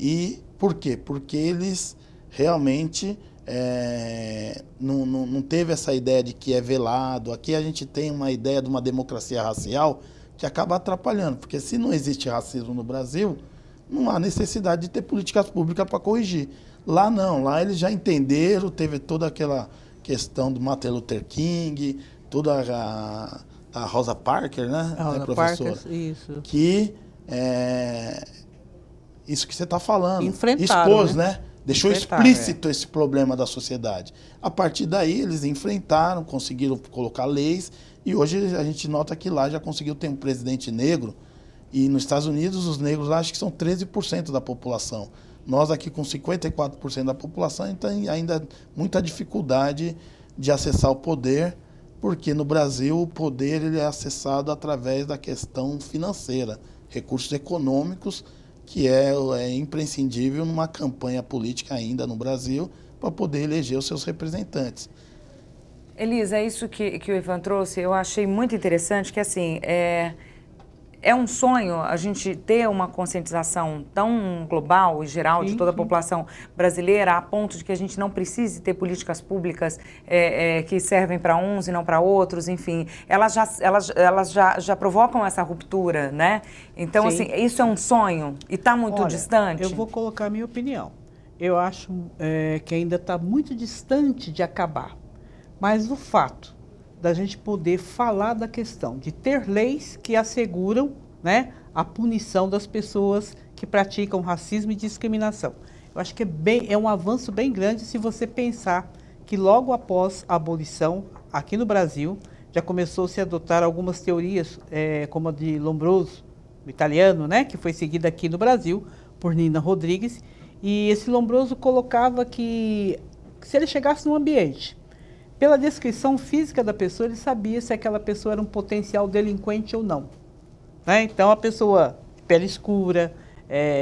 E por quê? Porque eles realmente não teve essa ideia de que é velado. Aqui a gente tem uma ideia de uma democracia racial que acaba atrapalhando, porque se não existe racismo no Brasil, não há necessidade de ter políticas públicas para corrigir. Lá não, lá eles já entenderam, teve toda aquela questão do Martin Luther King, toda a Rosa Parks, né? A Rosa professora? Parks, isso. Que isso que você está falando. Enfrentaram, expôs, né? Deixou explícito esse problema da sociedade. A partir daí, eles enfrentaram, conseguiram colocar leis, e hoje a gente nota que lá já conseguiu ter um presidente negro. E nos Estados Unidos, os negros lá acho que são 13% da população. Nós aqui com 54% da população, então ainda muita dificuldade de acessar o poder, porque no Brasil o poder ele é acessado através da questão financeira, recursos econômicos, que é imprescindível numa campanha política ainda no Brasil para poder eleger os seus representantes. Elisa, é isso que o Ivan trouxe, eu achei muito interessante, que assim, é um sonho a gente ter uma conscientização tão global e geral de toda a população brasileira, a ponto de que a gente não precise ter políticas públicas que servem para uns e não para outros, enfim. Elas já provocam essa ruptura, né? Então, assim, isso é um sonho e está muito distante? Eu vou colocar a minha opinião. Eu acho que ainda está muito distante de acabar. Mas o fato da gente poder falar da questão de ter leis que asseguram, né, a punição das pessoas que praticam racismo e discriminação. Eu acho que é um avanço bem grande se você pensar que logo após a abolição, aqui no Brasil, já começou a se adotar algumas teorias, como a de Lombroso, o italiano, né, que foi seguida aqui no Brasil por Nina Rodrigues, e esse Lombroso colocava que se ele chegasse num ambiente, pela descrição física da pessoa, ele sabia se aquela pessoa era um potencial delinquente ou não. Né? Então, a pessoa pele escura,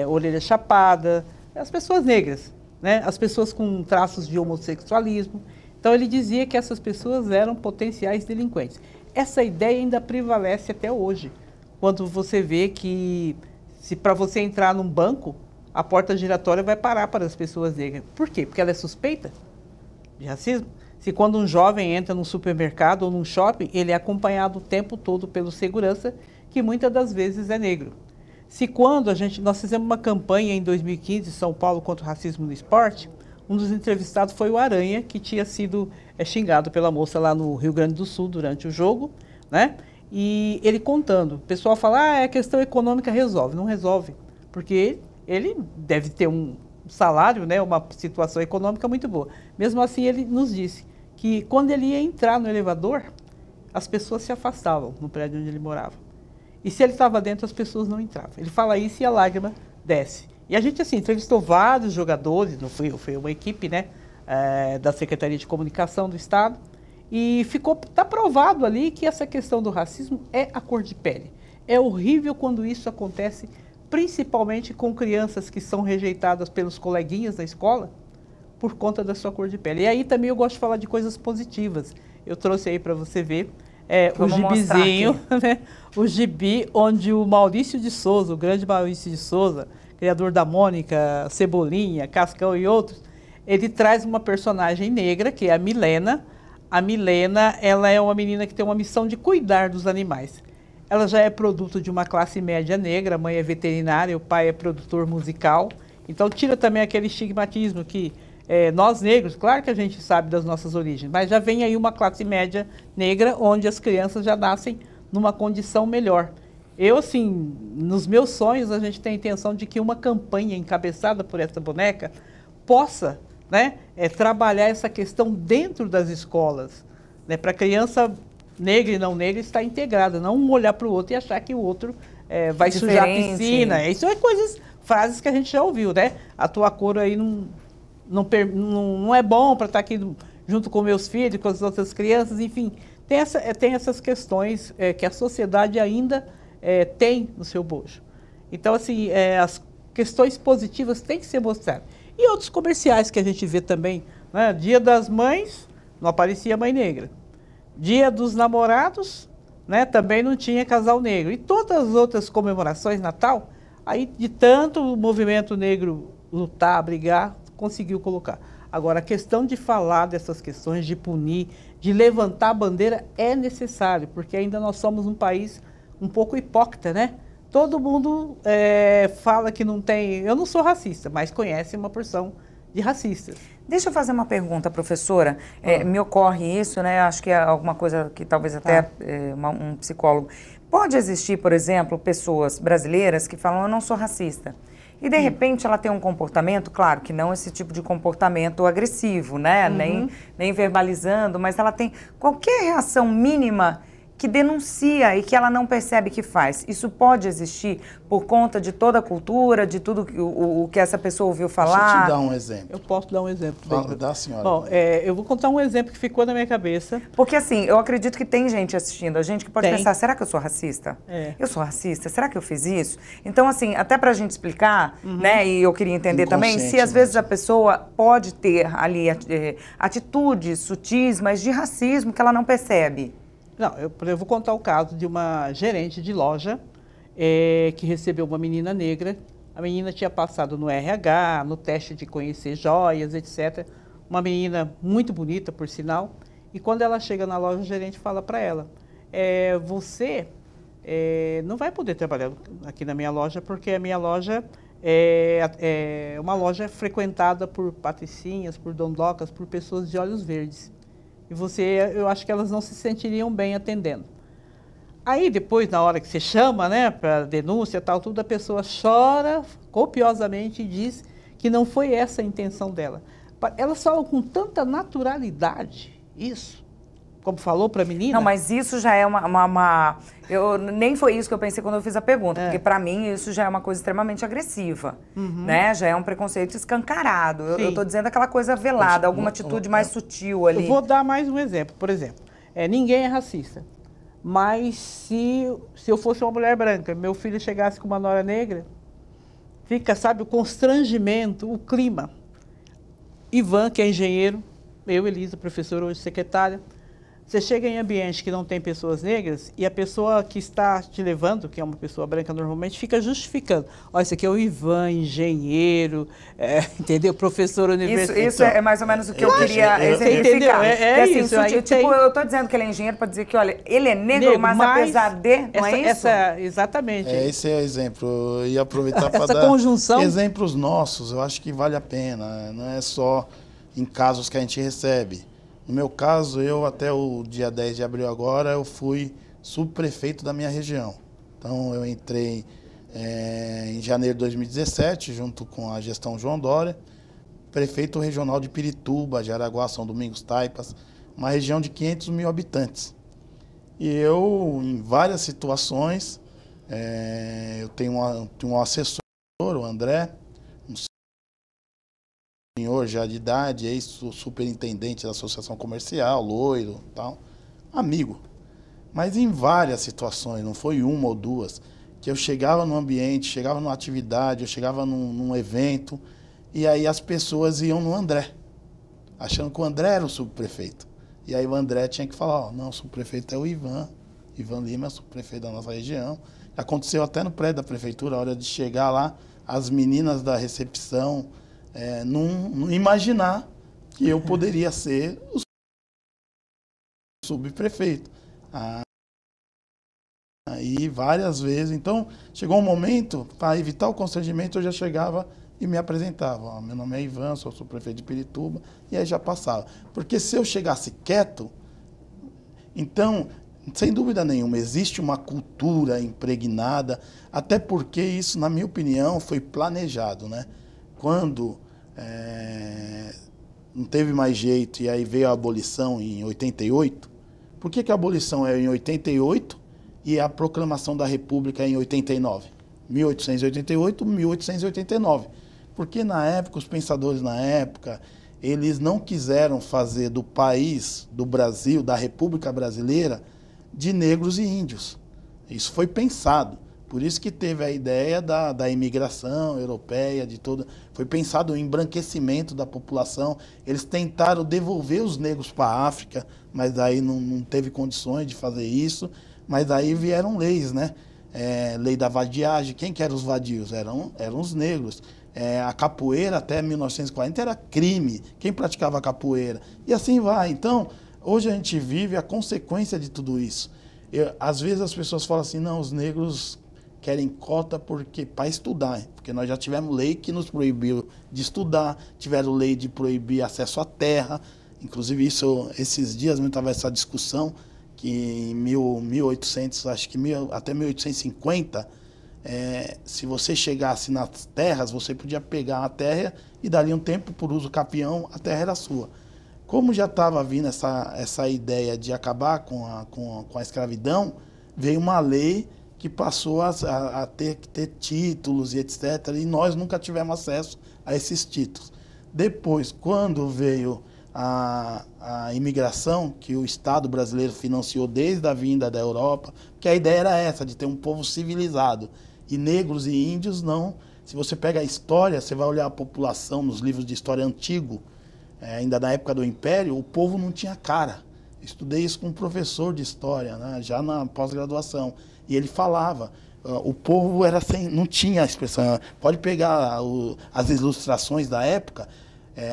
orelha chapada, as pessoas negras, né? As pessoas com traços de homossexualismo. Então, ele dizia que essas pessoas eram potenciais delinquentes. Essa ideia ainda prevalece até hoje, quando você vê que, se para você entrar num banco, a porta giratória vai parar para as pessoas negras. Por quê? Porque ela é suspeita de racismo. Se quando um jovem entra num supermercado ou num shopping, ele é acompanhado o tempo todo pelo segurança, que muitas das vezes é negro. Se quando nós fizemos uma campanha em 2015 em São Paulo contra o racismo no esporte, um dos entrevistados foi o Aranha, que tinha sido xingado pela moça lá no Rio Grande do Sul durante o jogo, né? E ele contando, o pessoal fala, a questão econômica resolve. Não resolve, porque ele deve ter um salário, né, uma situação econômica muito boa. Mesmo assim, ele nos disse que quando ele ia entrar no elevador, as pessoas se afastavam no prédio onde ele morava. E se ele estava dentro, as pessoas não entravam. Ele fala isso e a lágrima desce. E a gente, assim, entrevistou vários jogadores, não foi uma equipe, né, da Secretaria de Comunicação do Estado, e está provado ali que essa questão do racismo é a cor de pele. É horrível quando isso acontece, principalmente com crianças que são rejeitadas pelos coleguinhas da escola por conta da sua cor de pele. E aí também eu gosto de falar de coisas positivas. Eu trouxe aí para você ver o gibizinho, né? O gibi onde o Maurício de Souza, o grande Maurício de Souza, criador da Mônica, Cebolinha, Cascão e outros, ele traz uma personagem negra, que é a Milena. A Milena, ela é uma menina que tem uma missão de cuidar dos animais. Ela já é produto de uma classe média negra, a mãe é veterinária, o pai é produtor musical. Então tira também aquele estigmatismo que nós negros, claro que a gente sabe das nossas origens, mas já vem aí uma classe média negra onde as crianças já nascem numa condição melhor. Eu, assim, nos meus sonhos, a gente tem a intenção de que uma campanha encabeçada por essa boneca possa, né, trabalhar essa questão dentro das escolas, né, para a criança negra e não negra estar integrada, não um olhar para o outro e achar que o outro vai sujar a piscina. Isso é frases que a gente já ouviu, né? A tua cor aí não é bom para estar aqui junto com meus filhos, com as outras crianças, enfim. Tem essas questões que a sociedade ainda tem no seu bojo. Então, assim, as questões positivas têm que ser mostradas. E outros comerciais que a gente vê também, né? Dia das Mães, não aparecia mãe negra. Dia dos Namorados, né? Também não tinha casal negro. E todas as outras comemorações, Natal, aí de tanto o movimento negro lutar, brigar, conseguiu colocar. Agora, a questão de falar dessas questões, de punir, de levantar a bandeira é necessário, porque ainda nós somos um país um pouco hipócrita, né? Todo mundo fala que não tem... Eu não sou racista, mas conhece uma porção de racistas. Deixa eu fazer uma pergunta, professora. Me ocorre isso, né? Acho que é alguma coisa que talvez até um psicólogo... Pode existir, por exemplo, pessoas brasileiras que falam, eu não sou racista. E, de repente, ela tem um comportamento, claro que não esse tipo de comportamento agressivo, né? Nem verbalizando, mas ela tem qualquer reação mínima que denuncia e que ela não percebe que faz. Isso pode existir por conta de toda a cultura, de tudo o que essa pessoa ouviu falar? Deixa eu te dar um exemplo. Eu posso dar um exemplo. Fala, dá, senhora. Bom, eu vou contar um exemplo que ficou na minha cabeça. Porque, assim, eu acredito que tem gente assistindo a gente que pode pensar, será que eu sou racista? Eu sou racista? Será que eu fiz isso? Então, assim, até pra gente explicar, né, e eu queria entender também, se às vezes a pessoa pode ter ali atitudes sutis, mas de racismo que ela não percebe. Não, eu vou contar o caso de uma gerente de loja que recebeu uma menina negra. A menina tinha passado no RH, no teste de conhecer joias, etc. Uma menina muito bonita, por sinal. E quando ela chega na loja, o gerente fala para ela, você não vai poder trabalhar aqui na minha loja, porque a minha loja é uma loja frequentada por patricinhas, por dondocas, por pessoas de olhos verdes. E eu acho que elas não se sentiriam bem atendendo. Aí depois, na hora que você chama, né, para denúncia e tal, tudo, a pessoa chora copiosamente e diz que não foi essa a intenção dela. Elas falam com tanta naturalidade isso, como falou para a menina. Não, mas isso já é nem foi isso que eu pensei quando eu fiz a pergunta, porque para mim isso já é uma coisa extremamente agressiva, né? Já é um preconceito escancarado. Eu estou dizendo aquela coisa velada, alguma atitude mais sutil ali. Eu vou dar mais um exemplo. Por exemplo, ninguém é racista, mas se eu fosse uma mulher branca, meu filho chegasse com uma nora negra, fica, sabe, o constrangimento, o clima. Ivan, que é engenheiro, eu, Elisa, professora, hoje secretária, você chega em ambiente que não tem pessoas negras e a pessoa que está te levando, que é uma pessoa branca normalmente, fica justificando. Olha, esse aqui é o Ivan, engenheiro, entendeu? Professor universitário. Isso é mais ou menos o que eu queria exemplificar. Entendeu? Isso. Eu estou dizendo que ele é engenheiro para dizer que, olha, ele é negro, mas apesar de, não é isso? Exatamente. Esse é o exemplo. Eu ia aproveitar para dar conjunção. Exemplos nossos. Eu acho que vale a pena. Não é só em casos que a gente recebe. No meu caso, eu até o dia 10 de abril agora, eu fui subprefeito da minha região. Então, eu entrei em janeiro de 2017, junto com a gestão João Dória, prefeito regional de Pirituba, Jaraguá, São Domingos, Taipas, uma região de 500 mil habitantes. E eu, em várias situações, eu tenho um assessor, o André, um senhor já de idade, ex-superintendente da Associação Comercial, loiro, tal, amigo. Mas em várias situações, não foi uma ou duas, que eu chegava no ambiente, chegava numa atividade, eu chegava num evento, e aí as pessoas iam no André, achando que o André era o subprefeito. E aí o André tinha que falar, ó, não, o subprefeito é o Ivan Lima, é o subprefeito da nossa região. Aconteceu até no prédio da prefeitura, a hora de chegar lá, as meninas da recepção não imaginar que eu poderia ser o subprefeito. Aí várias vezes, então chegou um momento, para evitar o constrangimento, eu já chegava e me apresentava. Ó, meu nome é Ivan, sou subprefeito de Pirituba, e aí já passava. Porque se eu chegasse quieto, então, sem dúvida nenhuma, existe uma cultura impregnada, até porque isso, na minha opinião, foi planejado, né? Quando não teve mais jeito e aí veio a abolição em 88, por que a abolição é em 88 e a proclamação da República é em 89? 1888, 1889. Porque na época, os pensadores na época, eles não quiseram fazer do país, do Brasil, da República Brasileira, de negros e índios. Isso foi pensado. Por isso que teve a ideia da imigração europeia, de toda. Foi pensado o embranquecimento da população. Eles tentaram devolver os negros para a África, mas aí não teve condições de fazer isso. Mas aí vieram leis, né? Lei da vadiagem. Quem que eram os vadios? Eram os negros. A capoeira até 1940 era crime. Quem praticava a capoeira? E assim vai. Então, hoje a gente vive a consequência de tudo isso. Às vezes as pessoas falam assim, não, os negros querem cota para estudar, porque nós já tivemos lei que nos proibiu de estudar, tiveram lei de proibir acesso à terra, inclusive esses dias eu estava essa discussão, que em 1800, acho que até 1850, se você chegasse nas terras, você podia pegar a terra e dali um tempo, por uso capião, a terra era sua. Como já estava vindo essa ideia de acabar com a escravidão, veio uma lei que passou a ter que ter títulos e etc. E nós nunca tivemos acesso a esses títulos. Depois, quando veio a imigração, que o Estado brasileiro financiou desde a vinda da Europa, que a ideia era essa, de ter um povo civilizado. E negros e índios não. Se você pega a história, você vai olhar a população nos livros de história antigo, ainda na época do Império, o povo não tinha cara. Estudei isso com um professor de história, né, já na pós-graduação. E ele falava, o povo era não tinha expressão. Pode pegar as ilustrações da época,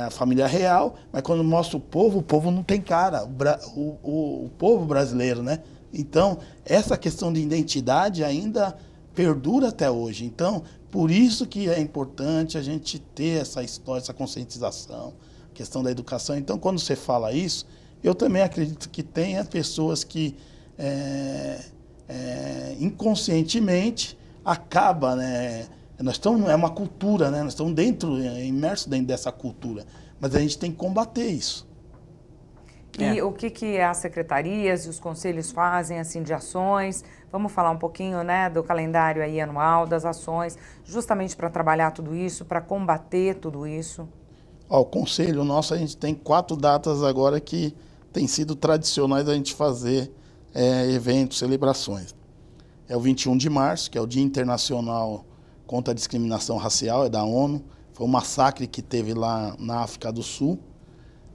a família real, mas quando mostra o povo não tem cara. O povo brasileiro, né? Então, essa questão de identidade ainda perdura até hoje. Então, por isso que é importante a gente ter essa história, essa conscientização, questão da educação. Então, quando você fala isso, eu também acredito que tenha pessoas que inconscientemente acaba, né? Nós estamos, é uma cultura, né? Nós estamos imersos dentro dessa cultura, mas a gente tem que combater isso. E o que as secretarias e os conselhos fazem assim de ações? Vamos falar um pouquinho, né, do calendário aí anual, das ações, justamente para trabalhar tudo isso, para combater tudo isso. O conselho nosso, a gente tem 4 datas agora que tem sido tradicionais a gente fazer eventos, celebrações. É o 21 de março, que é o Dia Internacional contra a Discriminação Racial, é da ONU. Foi um massacre que teve lá na África do Sul.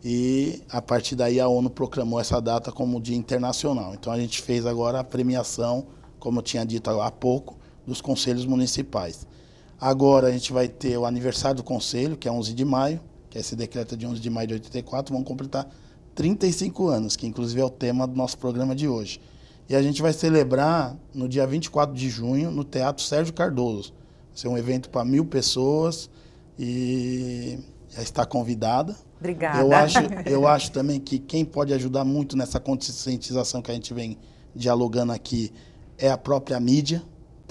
E, a partir daí, a ONU proclamou essa data como Dia Internacional. Então, a gente fez agora a premiação, como eu tinha dito há pouco, dos conselhos municipais. Agora, a gente vai ter o aniversário do conselho, que é 11 de maio, que esse decreto é de 11 de maio de 84, vão completar 35 anos, que inclusive é o tema do nosso programa de hoje. E a gente vai celebrar no dia 24 de junho, no Teatro Sérgio Cardoso. Vai ser um evento para 1000 pessoas e já está convidada. Obrigada. Eu acho também que quem pode ajudar muito nessa conscientização que a gente vem dialogando aqui é a própria mídia.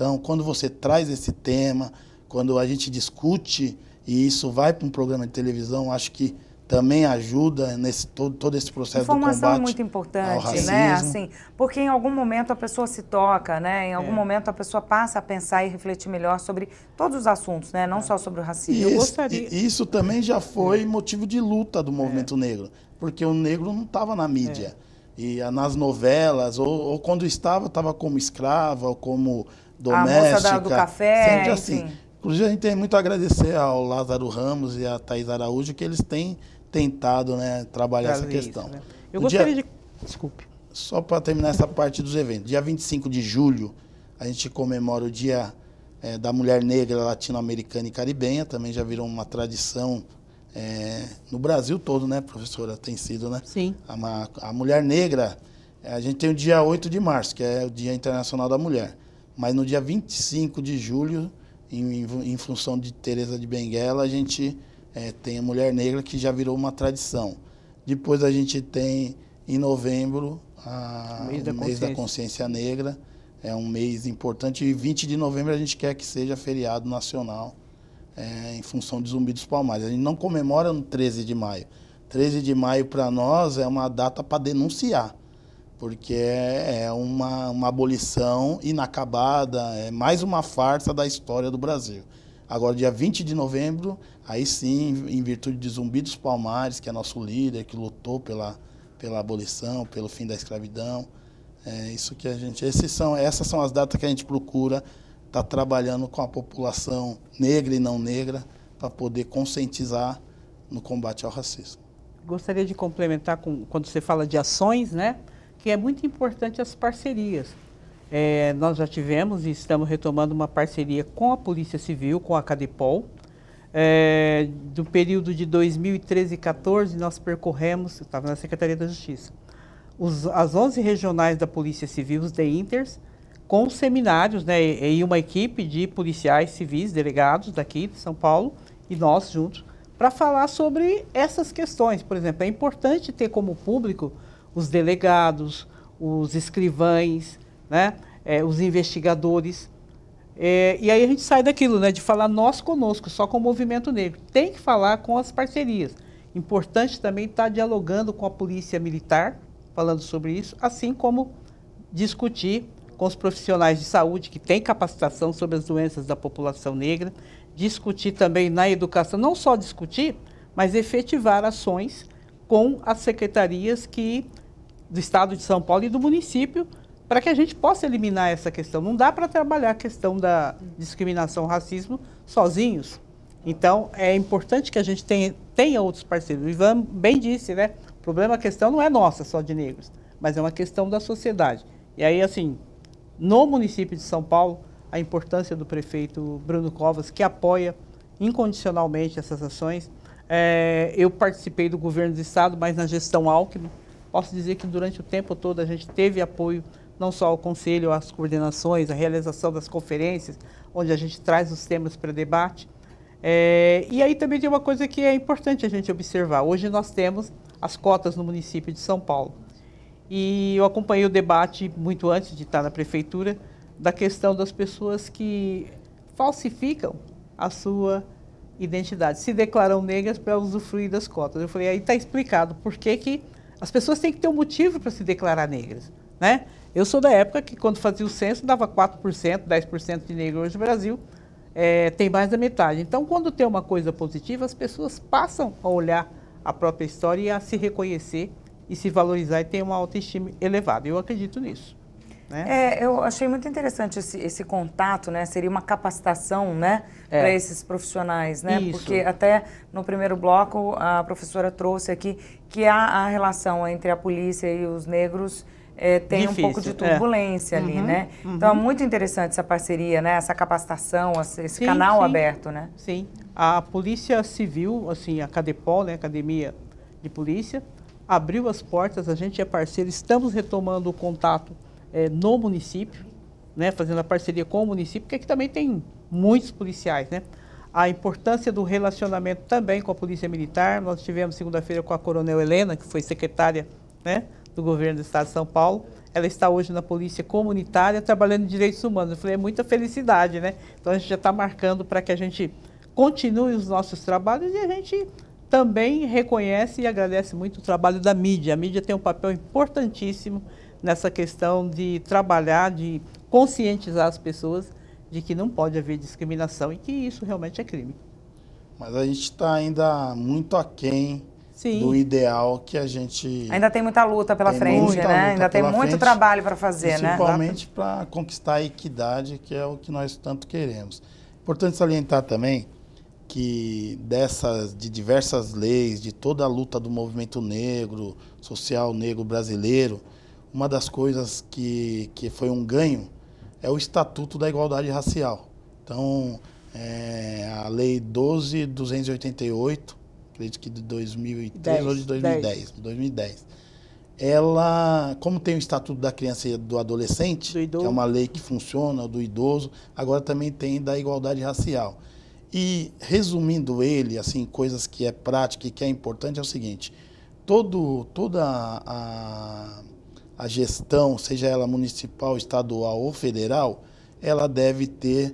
Então, quando você traz esse tema, quando a gente discute e isso vai para um programa de televisão, acho que também ajuda nesse todo esse processo do combate. Informação é muito importante, né? Assim, porque em algum momento a pessoa se toca, né? Em algum momento a pessoa passa a pensar e refletir melhor sobre todos os assuntos, né? Não só sobre o racismo. E isso também já foi motivo de luta do movimento negro, porque o negro não estava na mídia. E nas novelas, ou quando estava como escrava, ou como doméstica. A moça do café, sempre assim. Inclusive, a gente tem muito a agradecer ao Lázaro Ramos e à Thaís Araújo, que eles têm tentado, né, trabalhar essa questão. Isso, né? Eu gostaria de... Desculpe. Só para terminar essa parte dos eventos. Dia 25 de julho, a gente comemora o Dia da Mulher Negra Latino-Americana e Caribenha. Também já virou uma tradição no Brasil todo, né, professora? Tem sido, né? Sim. A Mulher Negra, a gente tem o dia 8 de março, que é o Dia Internacional da Mulher. Mas no dia 25 de julho, em função de Teresa de Benguela, a gente tem a Mulher Negra, que já virou uma tradição. Depois a gente tem, em novembro, o mês da Consciência Negra. É um mês importante. E 20 de novembro a gente quer que seja feriado nacional, em função de Zumbi dos Palmares. A gente não comemora no 13 de maio. 13 de maio, para nós, é uma data para denunciar, porque é uma abolição inacabada, é mais uma farsa da história do Brasil. Agora, dia 20 de novembro, aí sim, em virtude de Zumbi dos Palmares, que é nosso líder, que lutou pela abolição, pelo fim da escravidão, isso que a gente... Essas são as datas que a gente procura estar trabalhando com a população negra e não negra para poder conscientizar no combate ao racismo. Gostaria de complementar quando você fala de ações, né? Que é muito importante as parcerias. Nós já tivemos e estamos retomando uma parceria com a Polícia Civil, com a Cadepol. Do período de 2013 e 2014, nós percorremos, eu estava na Secretaria da Justiça, as 11 regionais da Polícia Civil, os DEINTERs, com seminários, né, e uma equipe de policiais civis, delegados daqui de São Paulo, e nós juntos, para falar sobre essas questões. Por exemplo, é importante ter como público os delegados, os escrivães, né, os investigadores. E aí a gente sai daquilo, né, de falar nós conosco, só com o movimento negro. Tem que falar com as parcerias. Importante também estar dialogando com a Polícia Militar, falando sobre isso, assim como discutir com os profissionais de saúde que têm capacitação sobre as doenças da população negra, discutir também na educação, não só discutir, mas efetivar ações com as secretarias do Estado de São Paulo e do município, para que a gente possa eliminar essa questão. Não dá para trabalhar a questão da discriminação, racismo sozinhos. Então, é importante que a gente tenha outros parceiros. O Ivan bem disse, né? O problema, a questão não é nossa só de negros, mas é uma questão da sociedade. E aí, assim, no município de São Paulo, a importância do prefeito Bruno Covas, que apoia incondicionalmente essas ações. Eu participei do governo do estado, mas na gestão Alckmin. Posso dizer que durante o tempo todo a gente teve apoio, não só ao conselho, às coordenações, à realização das conferências, onde a gente traz os temas para debate. E aí também tem uma coisa que é importante a gente observar. Hoje nós temos as cotas no município de São Paulo. E eu acompanhei o debate muito antes de estar na prefeitura, da questão das pessoas que falsificam a sua identidade, se declaram negras para usufruir das cotas. Eu falei, aí está explicado por que as pessoas têm que ter um motivo para se declarar negras, né? Eu sou da época que, quando fazia o censo, dava 4%, 10% de negro. Hoje no Brasil tem mais da metade. Então, quando tem uma coisa positiva, as pessoas passam a olhar a própria história e a se reconhecer e se valorizar e ter uma autoestima elevada. Eu acredito nisso. Né? Eu achei muito interessante esse contato, né? Seria uma capacitação, né, para esses profissionais, né? Isso. Porque até no primeiro bloco a professora trouxe aqui que a relação entre a polícia e os negros tem difícil, um pouco de turbulência ali, né? Então é muito interessante essa parceria, né? Essa capacitação, esse canal aberto, né? Sim. A Polícia Civil, assim, a Cadepol, né, Academia de Polícia, abriu as portas, a gente é parceiro, estamos retomando o contato no município, né, fazendo a parceria com o município, porque aqui também tem muitos policiais, né? A importância do relacionamento também com a Polícia Militar. Nós tivemos segunda-feira com a Coronel Helena, que foi secretária, né, do governo do Estado de São Paulo. ela está hoje na Polícia Comunitária, trabalhando em direitos humanos. Eu falei, é muita felicidade, né? Então a gente já está marcando para que a gente continue os nossos trabalhos e a gente também reconhece e agradece muito o trabalho da mídia. A mídia tem um papel importantíssimo nessa questão de trabalhar, de conscientizar as pessoas de que não pode haver discriminação e que isso realmente é crime. Mas a gente está ainda muito aquém do ideal que a gente... Ainda tem muita luta pela frente, né? Ainda tem muito trabalho para fazer, né? Principalmente para conquistar a equidade, que é o que nós tanto queremos. Importante salientar também que de diversas leis, de toda a luta do movimento negro, social negro brasileiro, uma das coisas que foi um ganho é o Estatuto da Igualdade Racial. Então, a Lei 12.288, acredito que de 2003 ou de 2010, ela, como tem o Estatuto da Criança e do Adolescente, que é uma lei que funciona, do idoso, agora também tem da Igualdade Racial. E, resumindo ele, assim, coisas que é prática e que é importante, é o seguinte: toda a gestão, seja ela municipal, estadual ou federal, ela deve ter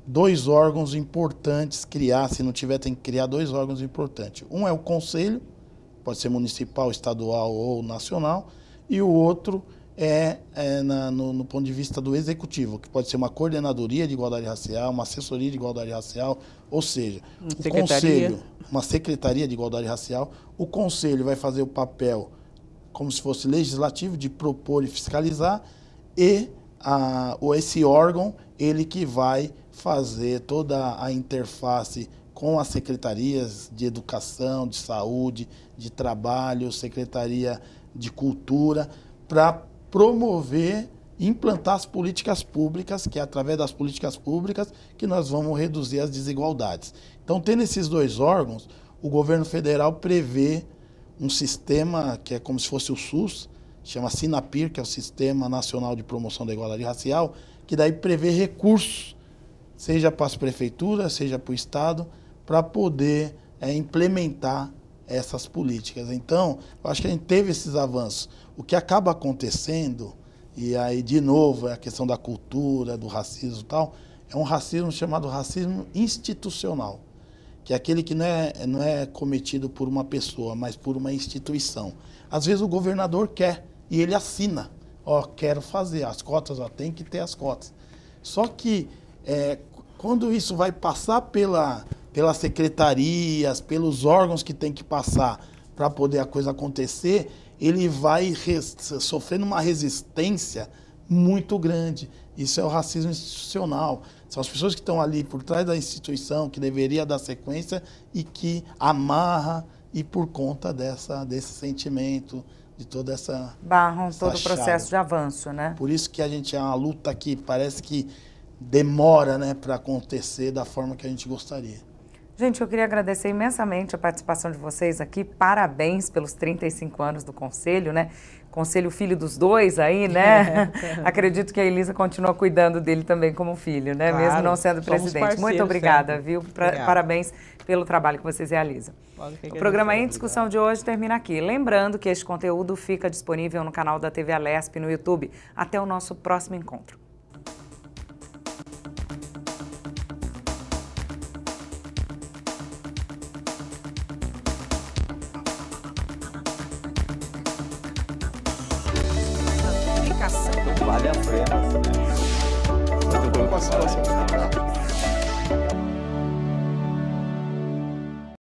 2 órgãos importantes, se não tiver, tem que criar 2 órgãos importantes. Um é o conselho, pode ser municipal, estadual ou nacional, e o outro no ponto de vista do executivo, que pode ser uma coordenadoria de igualdade racial, uma assessoria de igualdade racial, ou seja, o conselho, uma secretaria de igualdade racial. O conselho vai fazer o papel como se fosse legislativo, de propor e fiscalizar, e esse órgão, ele que vai fazer toda a interface com as secretarias de educação, de saúde, de trabalho, secretaria de cultura, para promover e implantar as políticas públicas, que é através das políticas públicas que nós vamos reduzir as desigualdades. Então, tendo esses 2 órgãos, o governo federal prevê um sistema que é como se fosse o SUS, chama SINAPIR, que é o Sistema Nacional de Promoção da Igualdade Racial, que daí prevê recursos, seja para as prefeituras, seja para o Estado, para poder implementar essas políticas. Então, eu acho que a gente teve esses avanços. O que acaba acontecendo, e aí, de novo, é a questão da cultura, do racismo e tal, é um racismo chamado racismo institucional, que é aquele que não é cometido por uma pessoa, mas por uma instituição. Às vezes o governador quer, e ele assina, quero fazer, as cotas, tem que ter as cotas. Só que quando isso vai passar pelas secretarias, pelos órgãos que tem que passar para poder a coisa acontecer, ele vai sofrendo uma resistência muito grande. Isso é o racismo institucional. São as pessoas que estão ali por trás da instituição, que deveria dar sequência e que amarra, e por conta desse sentimento, de toda essa... barram todo o processo de avanço, né? Por isso que a gente é uma luta que parece que demora, né, para acontecer da forma que a gente gostaria. Gente, eu queria agradecer imensamente a participação de vocês aqui. Parabéns pelos 35 anos do Conselho, né? Conselho filho dos 2 aí, né? Acredito que a Elisa continua cuidando dele também como filho, né? Claro, mesmo não sendo presidente. Muito obrigada, viu? Parabéns pelo trabalho que vocês realizam. O programa Em Discussão de hoje termina aqui. Lembrando que este conteúdo fica disponível no canal da TV Alesp no YouTube. Até o nosso próximo encontro. Vale a pena, né?